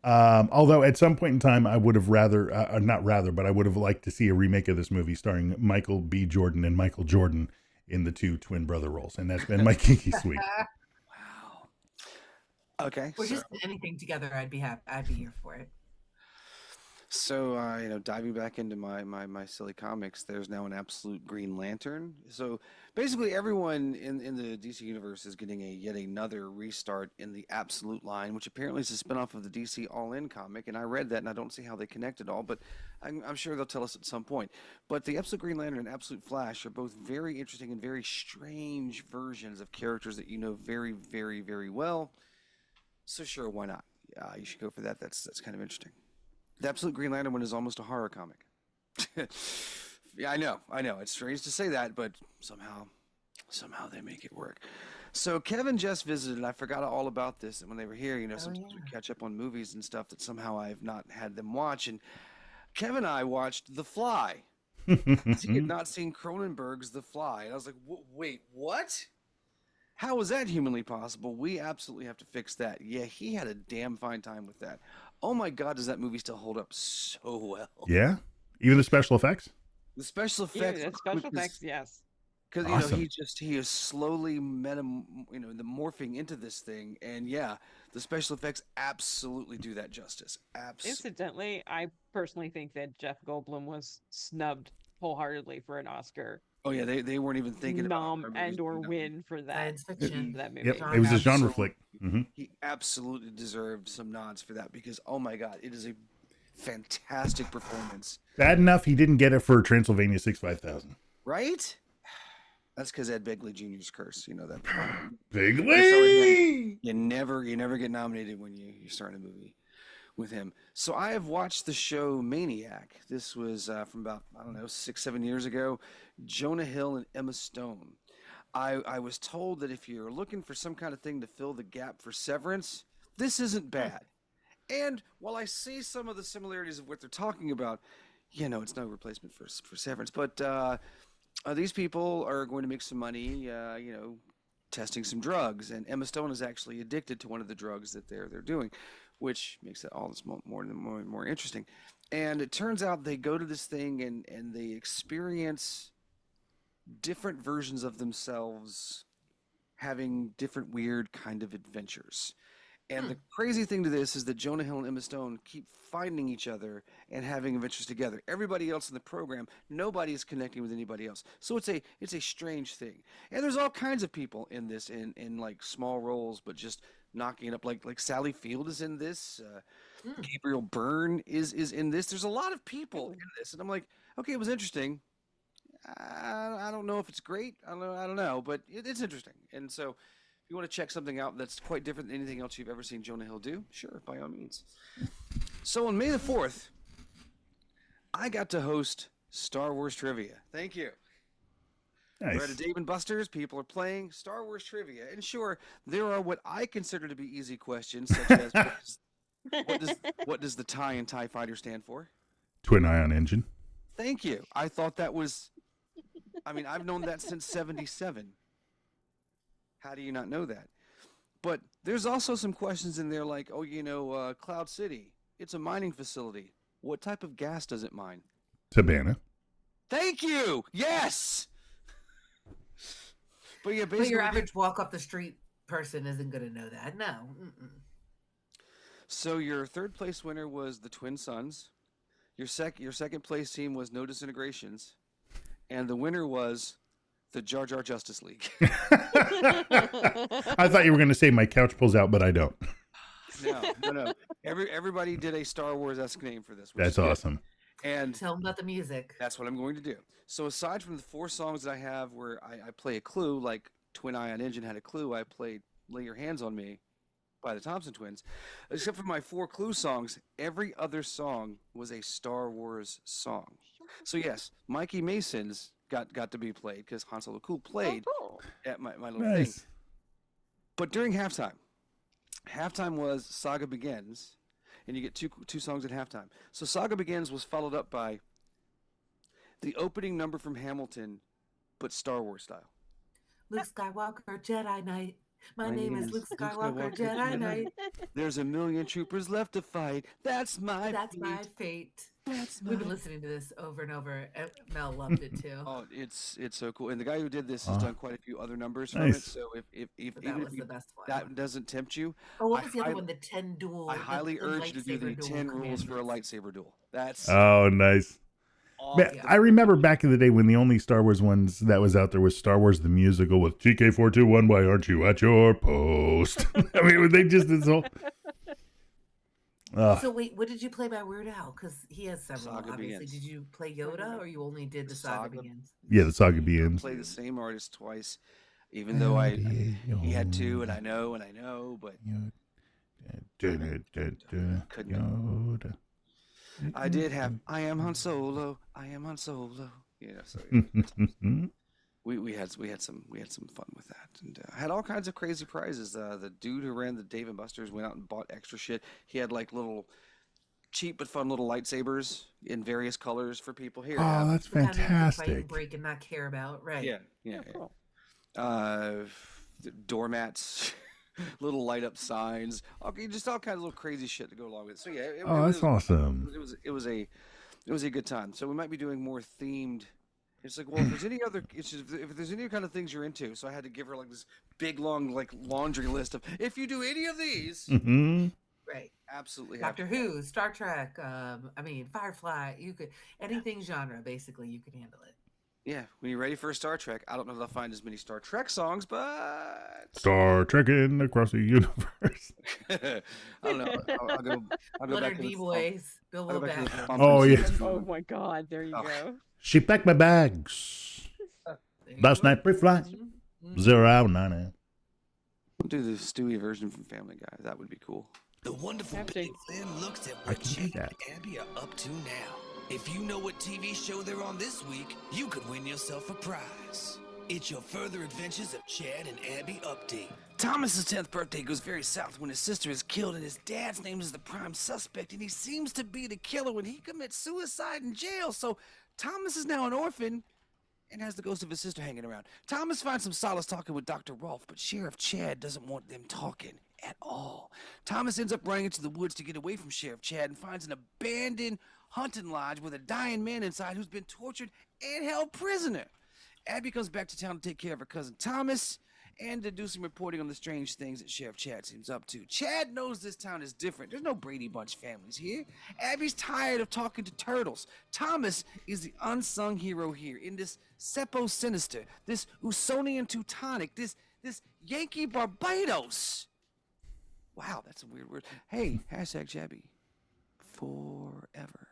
Although at some point in time, I would have but I would have liked to see a remake of this movie starring Michael B. Jordan and Michael Jordan in the two twin brother roles. And that's been my Kinky Sweet. Wow. Okay. Or just anything together, I'd be happy. I'd be here for it. So, diving back into my silly comics, there's now an absolute Green Lantern. So basically everyone in the DC universe is getting yet another restart in the Absolute line, which apparently is a spinoff of the DC All-In comic. And I read that and I don't see how they connect at all, but I'm sure they'll tell us at some point. But the Absolute Green Lantern and Absolute Flash are both very interesting and very strange versions of characters that you know very, very, very well. So sure, why not? You should go for that. That's kind of interesting. The Absolute Green Lantern one is almost a horror comic. Yeah, I know. It's strange to say that, but somehow they make it work. So Kevin just visited, and I forgot all about this when they were here. Sometimes we catch up on movies and stuff that somehow I've not had them watch. And Kevin and I watched The Fly. He had not seen Cronenberg's The Fly. And I was like, wait, what? How was that humanly possible? We absolutely have to fix that. Yeah, he had a damn fine time with that. Oh my God, does that movie still hold up so well? Yeah, even the special effects. The special effects. Yeah, special effects, yes. Because awesome. he is slowly the morphing into this thing, and yeah, the special effects absolutely do that justice. Absolutely. Incidentally, I personally think that Jeff Goldblum was snubbed wholeheartedly for an Oscar. Oh yeah, they weren't even thinking nom about and or win for that. Science fiction. That movie. Yep, it was a genre flick. He absolutely deserved some nods for that because oh my God, it is a fantastic performance. Bad enough he didn't get it for Transylvania 65000. Right? That's because Ed Begley Jr.'s curse. You know that. Begley! You never get nominated when you start a movie with him. So I have watched the show Maniac. This was from about 6-7 years ago. Jonah Hill and Emma Stone. I was told that if you're looking for some kind of thing to fill the gap for Severance, this isn't bad. And while I see some of the similarities of what they're talking about, it's no replacement for Severance. But these people are going to make some money, testing some drugs. And Emma Stone is actually addicted to one of the drugs that they're doing, which makes it all this more interesting. And it turns out they go to this thing and they experience different versions of themselves having different weird kind of adventures. And the crazy thing to this is that Jonah Hill and Emma Stone keep finding each other and having adventures together. Everybody else in the program, nobody is connecting with anybody else. So it's a strange thing. And there's all kinds of people in this in like small roles, but just knocking it up. Like Sally Field is in this. Gabriel Byrne is in this. There's a lot of people in this, and I'm like, okay, it was interesting. I don't know if it's great. I don't know, but it's interesting. And so, if you want to check something out that's quite different than anything else you've ever seen Jonah Hill do, sure, by all means. So on May the 4th, I got to host Star Wars Trivia. Thank you. Nice. We're at a Dave & Buster's. People are playing Star Wars Trivia. And sure, there are what I consider to be easy questions, such as what does the TIE and TIE Fighter stand for? Twin Ion Engine. Thank you. I thought that was... I've known that since 77. How do you not know that? But there's also some questions in there like, Cloud City, it's a mining facility. What type of gas does it mine? Savannah. Thank you! Yes! But yeah, basically... But your average walk up the street person isn't going to know that. No. Mm-mm. So your third place winner was the Twin Suns. Your second place team was No Disintegrations. And the winner was the Jar Jar Justice League. I thought you were going to say my couch pulls out, but I don't. No. Everybody did a Star Wars-esque name for this. That's awesome. And Tell them about the music. that's what I'm going to do. So aside from the 4 songs that I have where I play a clue, like Twin Ion Engine had a clue, I played Lay Your Hands on Me by the Thompson Twins. Except for my 4 clue songs, every other song was a Star Wars song. So yes, Mikey Mason's got to be played because Han Solo Cool played cool. at my little thing. Nice. But during halftime was Saga Begins, and you get two songs at halftime. So Saga Begins was followed up by the opening number from Hamilton, but Star Wars style. Luke Skywalker, Jedi Knight. My name is Luke Skywalker, Jedi Knight. There's a million troopers left to fight. That's my fate. That's We've been listening to this over and over. And Mel loved it too. Oh, it's so cool. And the guy who did this has done quite a few other numbers from it. Nice. So if But even that if was you, the best one. that doesn't tempt you, Oh, what I was the other highly- one? The 10 duel. I highly the urge you to do the lightsaber duel 10 rules for a commandments. lightsaber duel. That's Oh, nice. Man, awesome. I remember back in the day when the only Star Wars ones that was out there was Star Wars the Musical with GK421, why aren't you at your post? I mean, they just did so. So wait, what did you play by Weird Al? Because he has several, Saga obviously. Begins. Did you play Yoda, or you only did the Saga Saga- Begins? Yeah, the Saga You begins. play the same artist twice, even though he had to, and I know, but Yoda. I did have I am Han Solo, Yeah, so we had some fun with that, and had all kinds of crazy prizes. The dude who ran the Dave and Buster's went out and bought extra shit. He had like little cheap but fun little lightsabers in various colors for people here. Oh, that's The kind that you can fight and fantastic. break and not care about, right? yeah. Cool. Doormats, little light up signs, okay, just all kinds of little crazy shit to go along with it. So yeah, Oh, that's awesome. It was a good time. So we might be doing more themed. It's like, well, if there's any other, if there's any kind of things you're into, so I had to give her like this big long like laundry list of if you do any of these, Hmm. Right. absolutely have Doctor Who, Star Trek, Firefly, you could, anything genre, basically, you could handle it. Yeah, when you're ready for a Star Trek, I don't know if I'll find as many Star Trek songs, but Star Trekking across the universe. I don't know. I'll go Leonard back to the D. Boys, Bilbo I'll go back to the Baggins. Thumb Oh, Thumb yeah. Thumb. Oh my God, there you Oh. go. She packed my bags. There you Last go. night pre-flight. Mhm. 0 hour 9 We'll do the Stewie version from Family Guy. That would be cool. The wonderful Have to. Billy Flynn looks at I what can do Chad that. and Abby are up to now. If you know what TV show they're on this week, you could win yourself a prize. It's your further adventures of Chad and Abby update. Thomas's 10th birthday goes very south when his sister is killed and his dad's name is the prime suspect and he seems to be the killer when he commits suicide in jail. So Thomas is now an orphan and has the ghost of his sister hanging around. Thomas finds some solace talking with Dr. Rolfe, but Sheriff Chad doesn't want them talking at all. Thomas ends up running into the woods to get away from Sheriff Chad and finds an abandoned hunting lodge with a dying man inside who's been tortured and held prisoner. Abby comes back to town to take care of her cousin Thomas and to do some reporting on the strange things that Sheriff Chad seems up to. Chad knows this town is different. There's no Brady Bunch families here. Abby's tired of talking to turtles. Thomas is the unsung hero here in this Seppo Sinister, this Usonian Teutonic, this Yankee Barbados. Wow, that's a weird word. Hey, hashtag Jabby. Forever.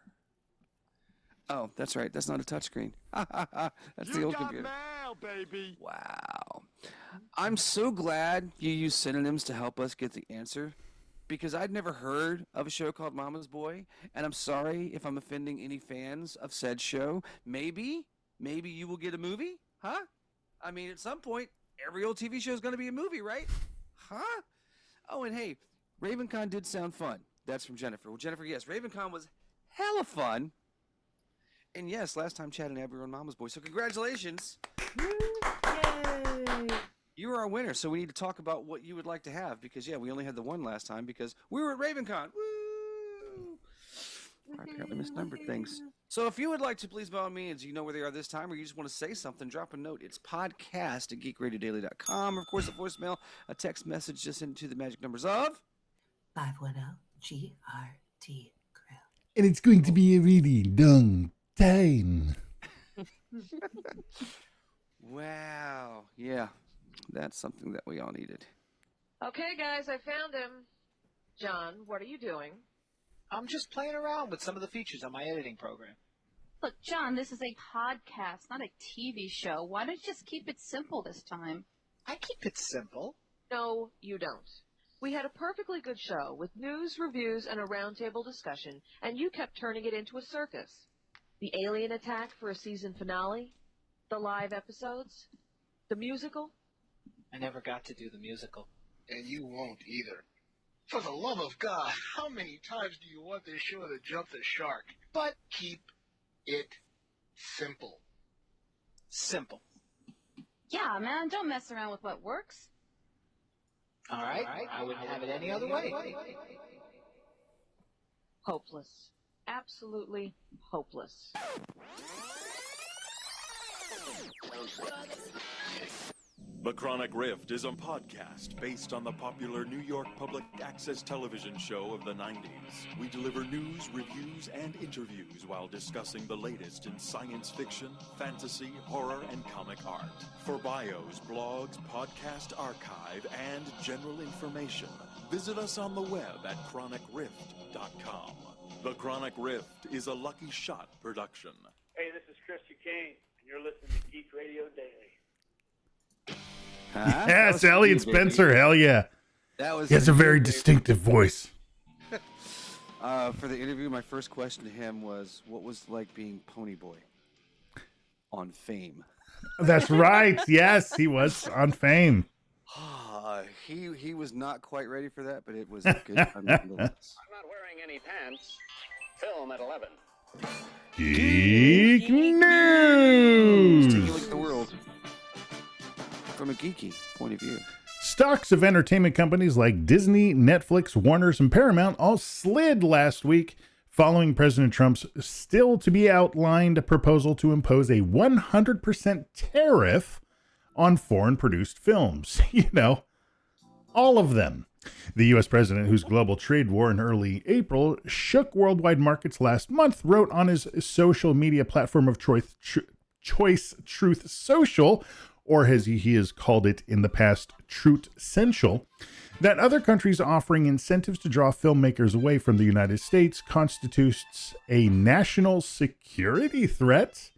Oh, that's right. That's not a touchscreen. That's the old computer. mail, baby. Wow. I'm so glad you use synonyms to help us get the answer because I'd never heard of a show called Mama's Boy, and I'm sorry if I'm offending any fans of said show. Maybe you will get a movie, huh? I mean, at some point, every old TV show is going to be a movie, right? Huh? Oh, and hey, RavenCon did sound fun. That's from Jennifer. Well, Jennifer, yes, RavenCon was hella fun. And yes, last time Chad and Abby were on Mama's Boy. So congratulations. Yay! You are our winner. So we need to talk about what you would like to have because, yeah, we only had the one last time because we were at RavenCon. Woo! I apparently misnumbered things. So if you would like to, please, by all means, you know where they are this time, or you just want to say something, drop a note. It's podcast@geekradiodaily.com. Or, of course, a voicemail, a text message just into the magic numbers of 510 GRD Grill. And it's going to be a really long time. Wow. Yeah, that's something that we all needed. Okay, guys, I found him. John, what are you doing? I'm just playing around with some of the features on my editing program. Look, John, this is a podcast, not a TV show. Why don't you just keep it simple this time? I keep it simple. No, you don't. We had a perfectly good show with news, reviews, and a roundtable discussion, and you kept turning it into a circus. The alien attack for a season finale, the live episodes, the musical. I never got to do the musical. And you won't either. For the love of God, how many times do you want this show to jump the shark? But keep it simple. Simple. Yeah, man, don't mess around with what works. All right. I wouldn't have it any other way. Hopeless. Absolutely hopeless. The Chronic Rift is a podcast based on the popular New York public access television show of the 90s. We deliver news, reviews, and interviews while discussing the latest in science fiction, fantasy, horror, and comic art. For bios, blogs, podcast archive, and general information, visit us on the web at chronicrift.com. The Chronic Rift is a Lucky Shot production. Hey, this is Chris Duquesne, and you're listening to Geek Radio Daily. Yes, Elliot Spencer. Hell yeah. That was. He has a very distinctive voice. For the interview, my first question to him was, "What was it like being Pony Boy on Fame?" That's right. Yes, he was on Fame. He was not quite ready for that, but it was a good time nonetheless. I'm not wearing any pants. Film at 11. Geek News. Taking a look at the world from a geeky point of view. Stocks of entertainment companies like Disney, Netflix, Warner's, and Paramount all slid last week following President Trump's still-to-be-outlined proposal to impose a 100% tariff on foreign-produced films. You know, all of them. The U.S. president, whose global trade war in early April shook worldwide markets last month, wrote on his social media platform of choice Truth Social, or as he has called it in the past, Truth Central, that other countries offering incentives to draw filmmakers away from the United States constitutes a national security threat.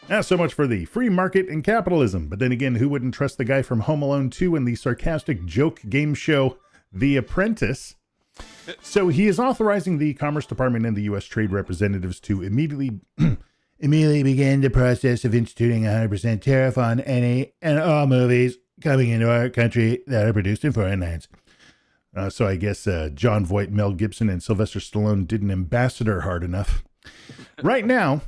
Now, so much for the free market and capitalism. But then again, who wouldn't trust the guy from Home Alone 2 and the sarcastic joke game show The Apprentice? So he is authorizing the Commerce Department and the U.S. trade representatives to immediately begin the process of instituting a 100% tariff on any and all movies coming into our country that are produced in foreign lands. So I guess John Voight, Mel Gibson, and Sylvester Stallone didn't ambassador hard enough. Right now,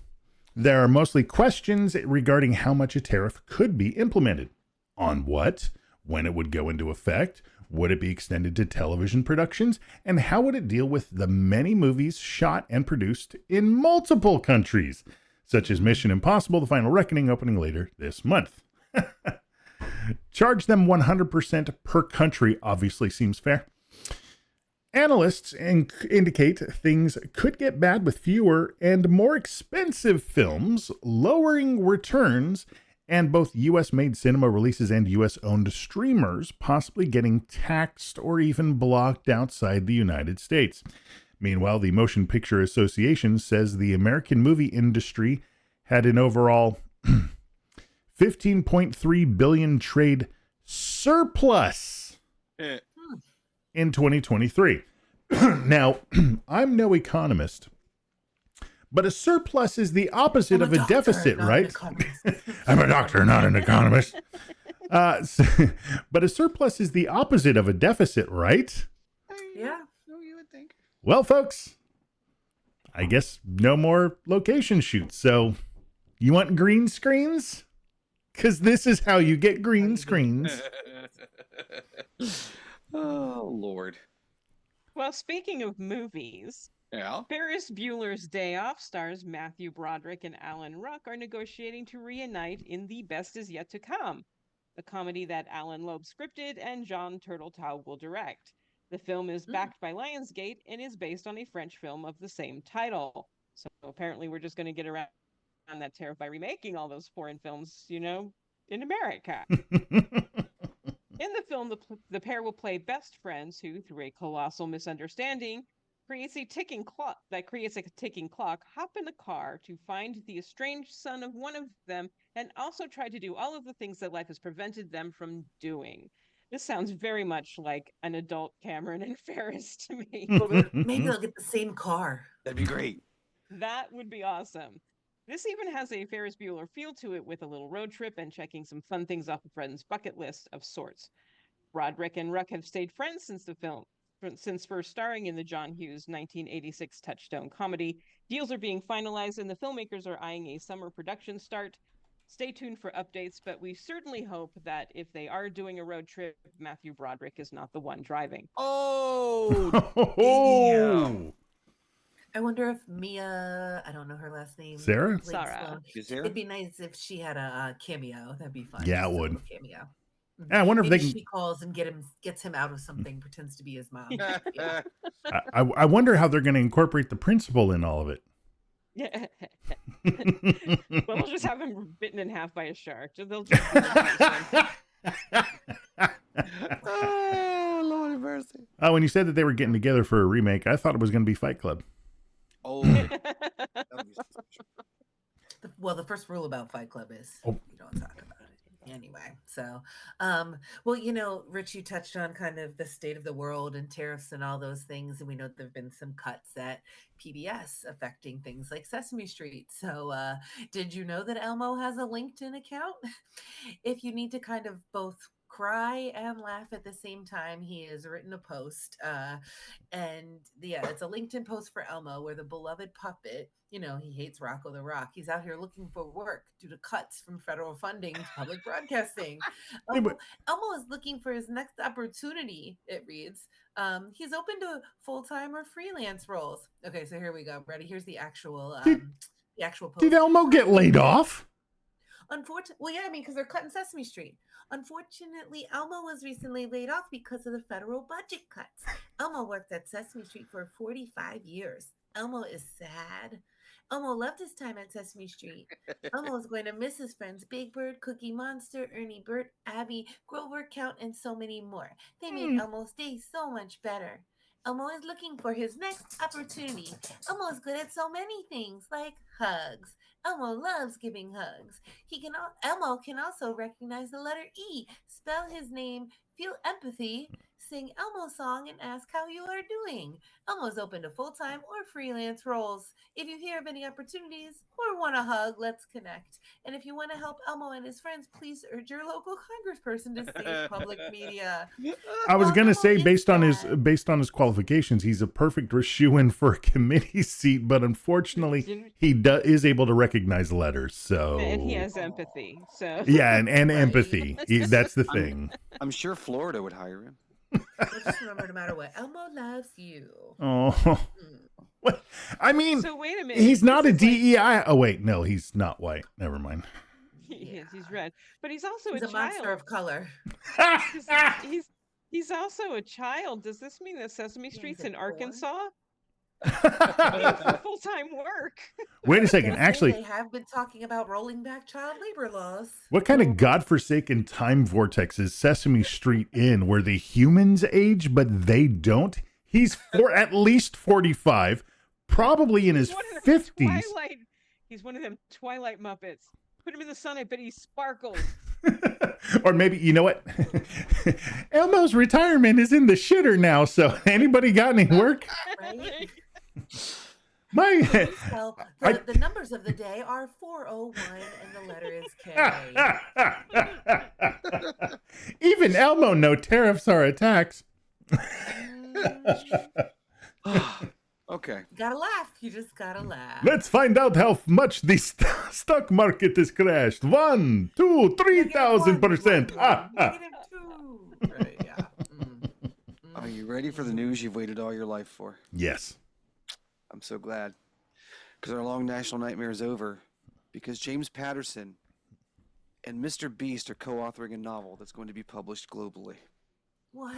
there are mostly questions regarding how much a tariff could be implemented. On what? When it would go into effect? Would it be extended to television productions? And how would it deal with the many movies shot and produced in multiple countries, such as Mission Impossible: The Final Reckoning, opening later this month? Charge them 100% per country obviously seems fair. Analysts indicate things could get bad with fewer and more expensive films, lowering returns, and both U.S.-made cinema releases and U.S.-owned streamers possibly getting taxed or even blocked outside the United States. Meanwhile, the Motion Picture Association says the American movie industry had an overall $15.3 billion trade surplus in 2023. Now, I'm no economist, but a surplus is the opposite of a deficit, right? I'm a doctor, not an economist. But a surplus is the opposite of a deficit, right? Yeah. So you would think. Well, folks, I guess no more location shoots. So you want green screens? Because this is how you get green screens. Oh, Lord. Well, speaking of movies, Yeah. Ferris Bueller's Day Off stars Matthew Broderick and Alan Ruck are negotiating to reunite in The Best Is Yet to Come, the comedy that Alan Loeb scripted and John Turteltaub will direct. The film is backed by Lionsgate and is based on a French film of the same title. So apparently we're just going to get around that tariff by remaking all those foreign films, you know, in America. In the film, the pair will play best friends who, through a colossal misunderstanding, creates a ticking clock, hop in a car to find the estranged son of one of them, and also try to do all of the things that life has prevented them from doing. This sounds very much like an adult Cameron and Ferris to me. Maybe they'll get the same car. That'd be great. That would be awesome. This even has a Ferris Bueller feel to it with a little road trip and checking some fun things off a friend's bucket list of sorts. Broderick and Ruck have stayed friends since first starring in the John Hughes 1986 Touchstone comedy. Deals are being finalized and the filmmakers are eyeing a summer production start. Stay tuned for updates, but we certainly hope that if they are doing a road trip, Matthew Broderick is not the one driving. Oh, Oh, I wonder if Mia, I don't know her last name. Sarah? played Sarah. Sloane. Is Sarah? It'd be nice if she had a cameo. That'd be fun. Yeah, it Just a would. little cameo. I wonder if Maybe they can. she calls and gets him out of something, pretends to be his mom. Yeah. I wonder how they're going to incorporate the principal in all of it. Yeah. Well, we'll just have him bitten in half by a shark. They'll just do the Oh, Lord have mercy. Oh, when you said that they were getting together for a remake, I thought it was going to be Fight Club. Oh, Well, the first rule about Fight Club is Oh. you don't talk about it anyway. So, well, Rich, you touched on kind of the state of the world and tariffs and all those things, and we know there've been some cuts at PBS affecting things like Sesame Street. So, did you know that Elmo has a LinkedIn account? If you need to kind of both cry and laugh at the same time, he has written a post, and yeah, it's a LinkedIn post for Elmo where the beloved puppet, he hates Rocco the Rock. He's out here looking for work due to cuts from federal funding to public broadcasting. Elmo is looking for his next opportunity, it reads. He's open to full-time or freelance roles. Okay, so here we go. Ready? Here's the actual post. Did Elmo get laid off? Well, yeah, I mean, because they're cutting Sesame Street. Unfortunately, Elmo was recently laid off because of the federal budget cuts. Elmo worked at Sesame Street for 45 years. Elmo is sad. Elmo loved his time at Sesame Street. Elmo is going to miss his friends Big Bird, Cookie Monster, Ernie Bert, Abby, Grover Count, and so many more. They made Elmo's day so much better. Elmo is looking for his next opportunity. Elmo is good at so many things, like hugs. Elmo loves giving hugs. Elmo can also recognize the letter E, spell his name, feel empathy, sing Elmo's song, and ask how you are doing. Elmo's open to full-time or freelance roles. If you hear of any opportunities or want a hug, let's connect. And if you want to help Elmo and his friends, please urge your local congressperson to save public media. I was going to say, based on his qualifications, he's a perfect shoo-in for a committee seat, but unfortunately, he is able to recognize letters. So, and he has empathy. So yeah, and empathy. That's the thing. I'm sure Florida would hire him. Just remember, no matter what, Elmo loves you. Oh, what? I mean, so wait a minute. He's not a DEI. Oh wait, no, he's not white. Never mind. He's red, but he's also He's a monster of color. he's also a child. Does this mean that Sesame Street's in Arkansas? Full-time work. Wait a second. Actually, they have been talking about rolling back child labor laws. What kind of godforsaken time vortex is Sesame Street in, where the humans age but they don't? He's at least 45, probably in his 50s. He's one of them Twilight Muppets. Put him in the sun, I bet he sparkles. Or maybe, you know what? Elmo's retirement is in the shitter now, so anybody got any work? Right? Well, the numbers of the day are 401 and the letter is K. Even Elmo know tariffs are a tax. Okay. Gotta laugh. You just gotta laugh. Let's find out how much the stock market has crashed. 1, 2, 3,000%. Right, yeah. Are you ready for the news you've waited all your life for? Yes. I'm so glad. Because our long national nightmare is over. Because James Patterson and Mr. Beast are co-authoring a novel that's going to be published globally. What?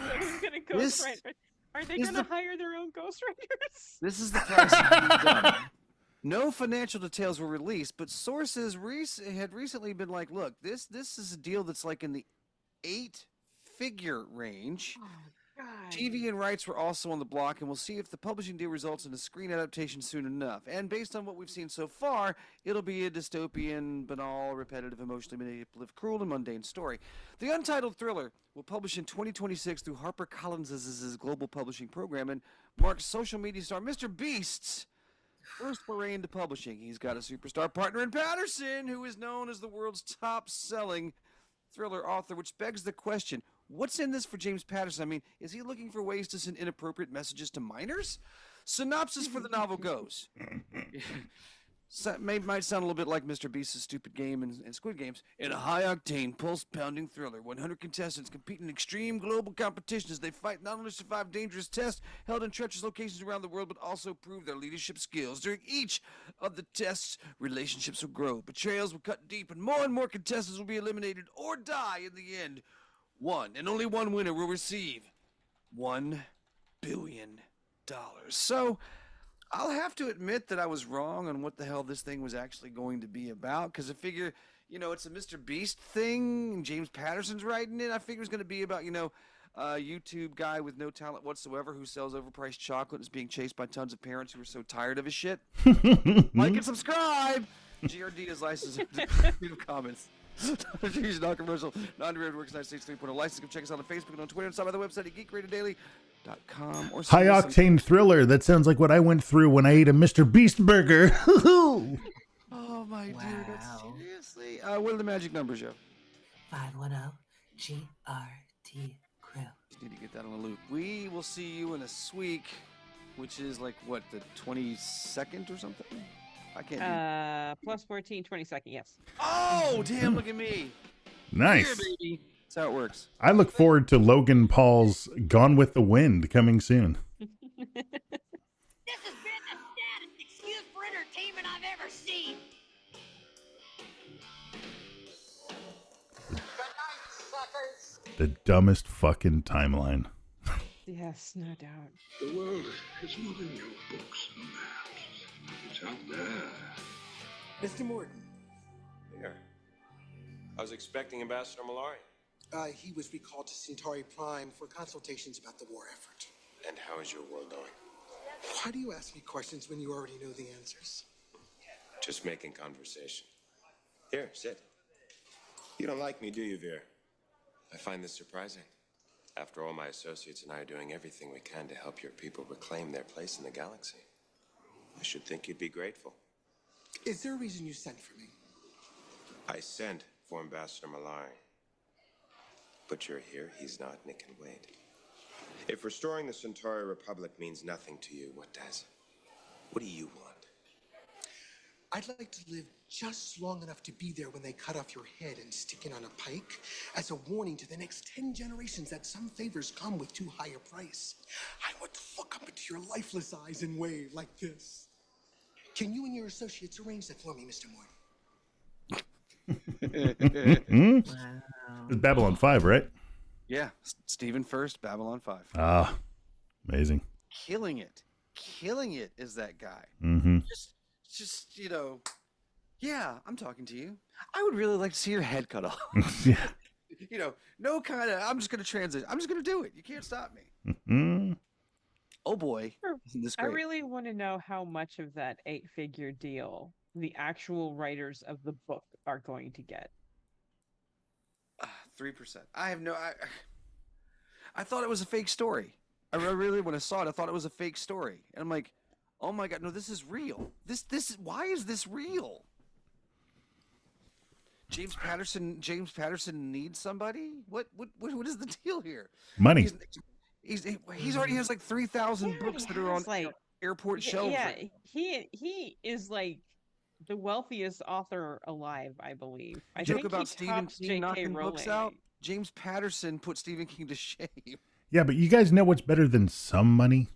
Are they going to hire their own ghostwriters? This is the price of being done. No financial details were released, but sources had recently been like, look, this is a deal that's like in the 8-figure range. Oh, TV and rights were also on the block, and we'll see if the publishing deal results in a screen adaptation soon enough. And based on what we've seen so far, it'll be a dystopian, banal, repetitive, emotionally manipulative, cruel, and mundane story. The untitled thriller will publish in 2026 through HarperCollins' global publishing program and marks social media star Mr. Beast's first foray into publishing. He's got a superstar partner in Patterson, who is known as the world's top-selling thriller author, which begs the question, what's in this for James Patterson? I mean, is he looking for ways to send inappropriate messages to minors? Synopsis for the novel goes. Might sound a little bit like Mr. Beast's Stupid Game and Squid Games. In a high-octane, pulse-pounding thriller, 100 contestants compete in extreme global competition as they fight not only survive dangerous tests held in treacherous locations around the world, but also prove their leadership skills. During each of the tests, relationships will grow, betrayals will cut deep, and more contestants will be eliminated or die in the end. One, and only one winner will receive $1 billion. So, I'll have to admit that I was wrong on what the hell this thing was actually going to be about, because I figure, it's a Mr. Beast thing, and James Patterson's writing it. I figure it's going to be about, a YouTube guy with no talent whatsoever who sells overpriced chocolate and is being chased by tons of parents who are so tired of his shit. Like and subscribe! GRD is licensed to Creative Commons. Non-commercial, non-derivative works, United States 3.0 license. Check us out on Facebook and on Twitter and stop by the website at geekradiodaily.com. High octane thriller. That sounds like what I went through when I ate a Mr. Beast burger. Oh my dear, seriously. What are the magic numbers, Joe? 510 GRD Crew. Just need to get that on the loop. We will see you in a week, which is like what, the 22nd or something? I can't do plus 14, 22nd, yes. Oh, damn, look at me. Nice. Here, baby. That's how it works. I look forward to Logan Paul's Gone with the Wind coming soon. This has been the saddest excuse for entertainment I've ever seen. Good night, suckers. The dumbest fucking timeline. Yes, no doubt. The world is not in your books and maps. It's out there. Mr. Morton. Here. I was expecting Ambassador Malari. He was recalled to Centauri Prime for consultations about the war effort. And how is your war going? Why do you ask me questions when you already know the answers? Just making conversation. Here, sit. You don't like me, do you, Veer? I find this surprising. After all, my associates and I are doing everything we can to help your people reclaim their place in the galaxy. I should think you'd be grateful. Is there a reason you sent for me? I sent for Ambassador Malari. But you're here, he's not, and it can wait. If restoring the Centauri Republic means nothing to you, what does? What do you want? I'd like to live just long enough to be there when they cut off your head and stick it on a pike as a warning to the next 10 generations that some favors come with too high a price. I want to look up into your lifeless eyes and wave like this. Can you and your associates arrange that for me, Mr. Morton? It's Babylon 5, right? Yeah, Stephen First, Babylon 5. Ah, amazing. Killing it is that guy. Mm-hmm. Just yeah, I'm talking to you. I would really like to see your head cut off. Yeah. No kind of, I'm just going to transit. I'm just going to do it. You can't stop me. Mm-hmm. Oh boy. Isn't this great? I really want to know how much of that 8-figure deal the actual writers of the book are going to get. 3%. I have no, I thought it was a fake story. I really, when I saw it, I thought it was a fake story. And I'm like, oh my God, no, this is real. Why is this real? James Patterson needs somebody? What is the deal here? Money. He's already has like 3,000 books that are on airport shelves. Yeah, he is like the wealthiest author alive, I believe. I Joke think about he Stephen tops King J.K. knocking Rowling. books out. James Patterson put Stephen King to shame. Yeah, but you guys know what's better than some money?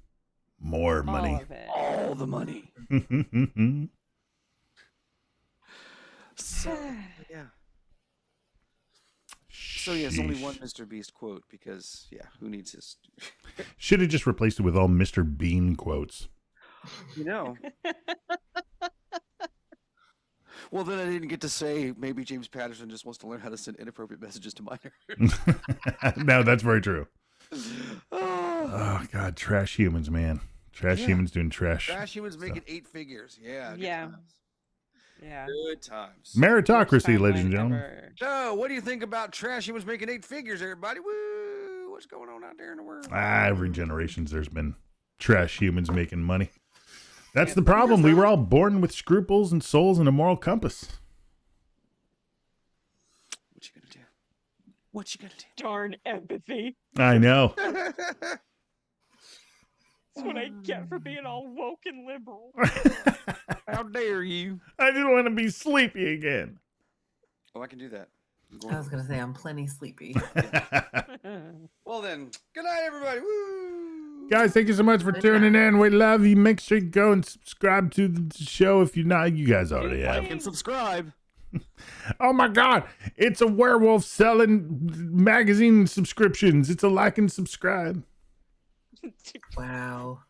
More money. All of it. All the money. So, yeah. So yes, only one Mr. Beast quote because who needs his? Should have just replaced it with all Mr. Bean quotes. Well, then I didn't get to say maybe James Patterson just wants to learn how to send inappropriate messages to minors. No, that's very true. Oh Oh God, trash humans, man. Trash humans doing trash. Trash humans making 8 figures. Yeah. Good Yeah. times. Yeah. Good times. Meritocracy, ladies and gentlemen. So, what do you think about trash humans making 8 figures, everybody? Woo! What's going on out there in the world? Every generations there's been trash humans making money. That's the problem. We were all born with scruples and souls and a moral compass. What you gonna do? What you gonna do? Darn empathy. I know. That's what I get for being all woke and liberal. How dare you? I just want to be sleepy again. Oh, I can do that. I was going to say, I'm plenty sleepy. Well then, good night, everybody. Woo! Guys, thank you so much for tuning in. We love you. Make sure you go and subscribe to the show if you're not. You guys already have. Like and subscribe. Oh my God. It's a werewolf selling magazine subscriptions. It's a like and subscribe. Wow.